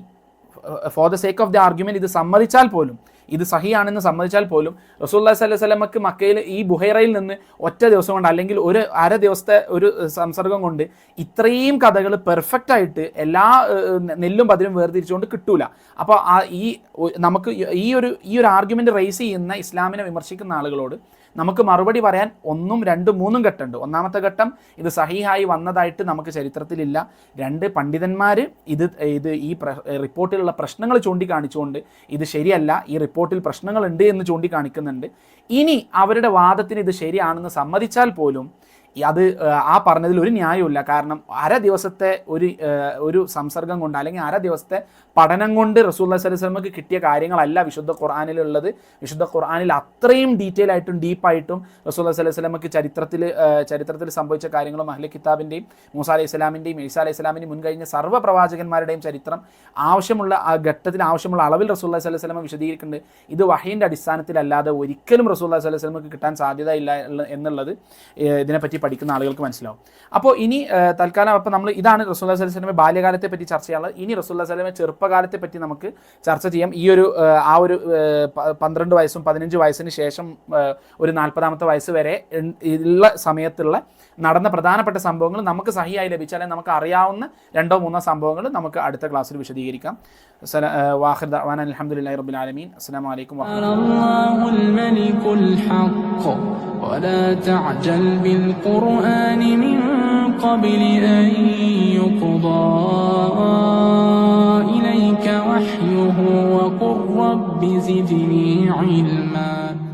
for the sake of the argument ഇത് സമ്മതിച്ചാൽ പോലും ഇത് സഹിയാണെന്ന് സമ്മതിച്ചാൽ പോലും റസൂലുള്ളാഹി സ്വല്ലല്ലാഹു അലൈഹി വസല്ലമക്ക് മക്കയിൽ ഈ ബുഹൈറയിൽ നിന്ന് ഒറ്റ ദിവസം കൊണ്ട് അല്ലെങ്കിൽ ഒരു അര ദിവസത്തെ ഒരു സംസർഗം കൊണ്ട് ഇത്രയും കഥകൾ പെർഫെക്റ്റ് ആയിട്ട് എല്ലാ നെല്ലും പതിരും വേർതിരിച്ചുകൊണ്ട് കിട്ടൂല. അപ്പോൾ നമുക്ക് ഈ ഒരു ആർഗ്യുമെന്റ് റേസ് ചെയ്യുന്ന ഇസ്ലാമിനെ വിമർശിക്കുന്ന ആളുകളോട് നമുക്ക് മറുപടി പറയാൻ 1, 2, 3 ഘട്ടമുണ്ട്. ഒന്നാമത്തെ ഘട്ടം, ഇത് സഹീഹായി വന്നതായിട്ട് നമുക്ക് ചരിത്രത്തിലില്ല. 2, പണ്ഡിതന്മാർ ഇത് ഈ റിപ്പോർട്ടിലുള്ള പ്രശ്നങ്ങൾ ചൂണ്ടിക്കാണിച്ചുകൊണ്ട് ഇത് ശരിയല്ല, ഈ റിപ്പോർട്ടിൽ പ്രശ്നങ്ങളുണ്ട് എന്ന് ചൂണ്ടിക്കാണിക്കുന്നുണ്ട്. ഇനി അവരുടെ വാദത്തിന് ഇത് ശരിയാണെന്ന് സമ്മതിച്ചാൽ പോലും അത് ആ പറഞ്ഞതിൽ ഒരു ന്യായമില്ല. കാരണം അര ദിവസത്തെ ഒരു സംസർഗം കൊണ്ട് അല്ലെങ്കിൽ അര ദിവസത്തെ പഠനം കൊണ്ട് റസൂലുള്ളാഹി സ്വല്ലല്ലാഹു അലൈഹി വസല്ലമക്ക് കിട്ടിയ കാര്യങ്ങളല്ല വിശുദ്ധ ഖുർആനിലുള്ളത്. വിശുദ്ധ ഖുർആനിൽ അത്രയും ഡീറ്റെയിൽ ആയിട്ടും ഡീപ്പായിട്ടും റസൂലുള്ളാഹി സ്വല്ലല്ലാഹു അലൈഹി വസല്ലമക്ക് ചരിത്രത്തിൽ സംഭവിച്ച കാര്യങ്ങളും അഹ്ലെ കിതാബിൻ്റെയും മൂസാ അലൈഹി സ്വലാമിൻ്റെയും ഈസാ അലൈഹി സ്വലാമിൻ്റെയും മുൻകഴിഞ്ഞ സർവ്വ പ്രവാചകന്മാരുടെയും ചരിത്രം ആവശ്യമുള്ള ആ ഘട്ടത്തിൽ ആവശ്യമുള്ള അളവിൽ റസൂലുള്ളാഹി സ്വല്ലല്ലാഹു അലൈഹി വസല്ലം വിശദീകരിക്കുന്നുണ്ട്. ഇത് വഹീൻ്റെ അടിസ്ഥാനത്തിലല്ലാതെ ഒരിക്കലും റസൂലുള്ളാഹി സ്വല്ലല്ലാഹു അലൈഹി വസല്ലമക്ക് കിട്ടാൻ സാധ്യതയില്ല എന്നുള്ളത് ഇതിനെപ്പറ്റി പഠിക്കുന്ന ആളുകൾക്ക് മനസ്സിലാവും. അപ്പോൾ ഇനി തൽക്കാലം അപ്പോൾ നമ്മൾ ഇതാണ് റസൂലുള്ളാഹി സ്വല്ലല്ലാഹു അലൈഹി വസല്ലം ബാല്യകാലത്തെ പറ്റി ചർച്ച ചെയ്യാനുള്ളത്. ഇനി റസൂലുള്ളാഹി സ്വല്ലല്ലാഹു അലൈഹി വസല്ലം ചെറുപ്പകാലത്തെ പറ്റി നമുക്ക് ചർച്ച ചെയ്യാം. ഈ ഒരു 12 വയസ്സും 15 വയസ്സിന് ശേഷം ഒരു 40ാമത്തെ വയസ്സ് വരെ ഉള്ള സമയത്തുള്ള നടന്ന പ്രധാനപ്പെട്ട സംഭവങ്ങൾ നമുക്ക് സഹിയായി ലഭിച്ചാൽ നമുക്ക് അറിയാവുന്ന 2, 3 സംഭവങ്ങൾ നമുക്ക് അടുത്ത ക്ലാസ്സിൽ വിശദീകരിക്കാം. വാഖിർ ദഅ്വാനാ അൽഹംദുലില്ലാഹി റബ്ബിൽ ആലമീൻ. അസ്സലാമു അലൈക്കും ولا تعجل بالقرآن من قبل أن يقضى إليك وحيه وقل رب زدني علما.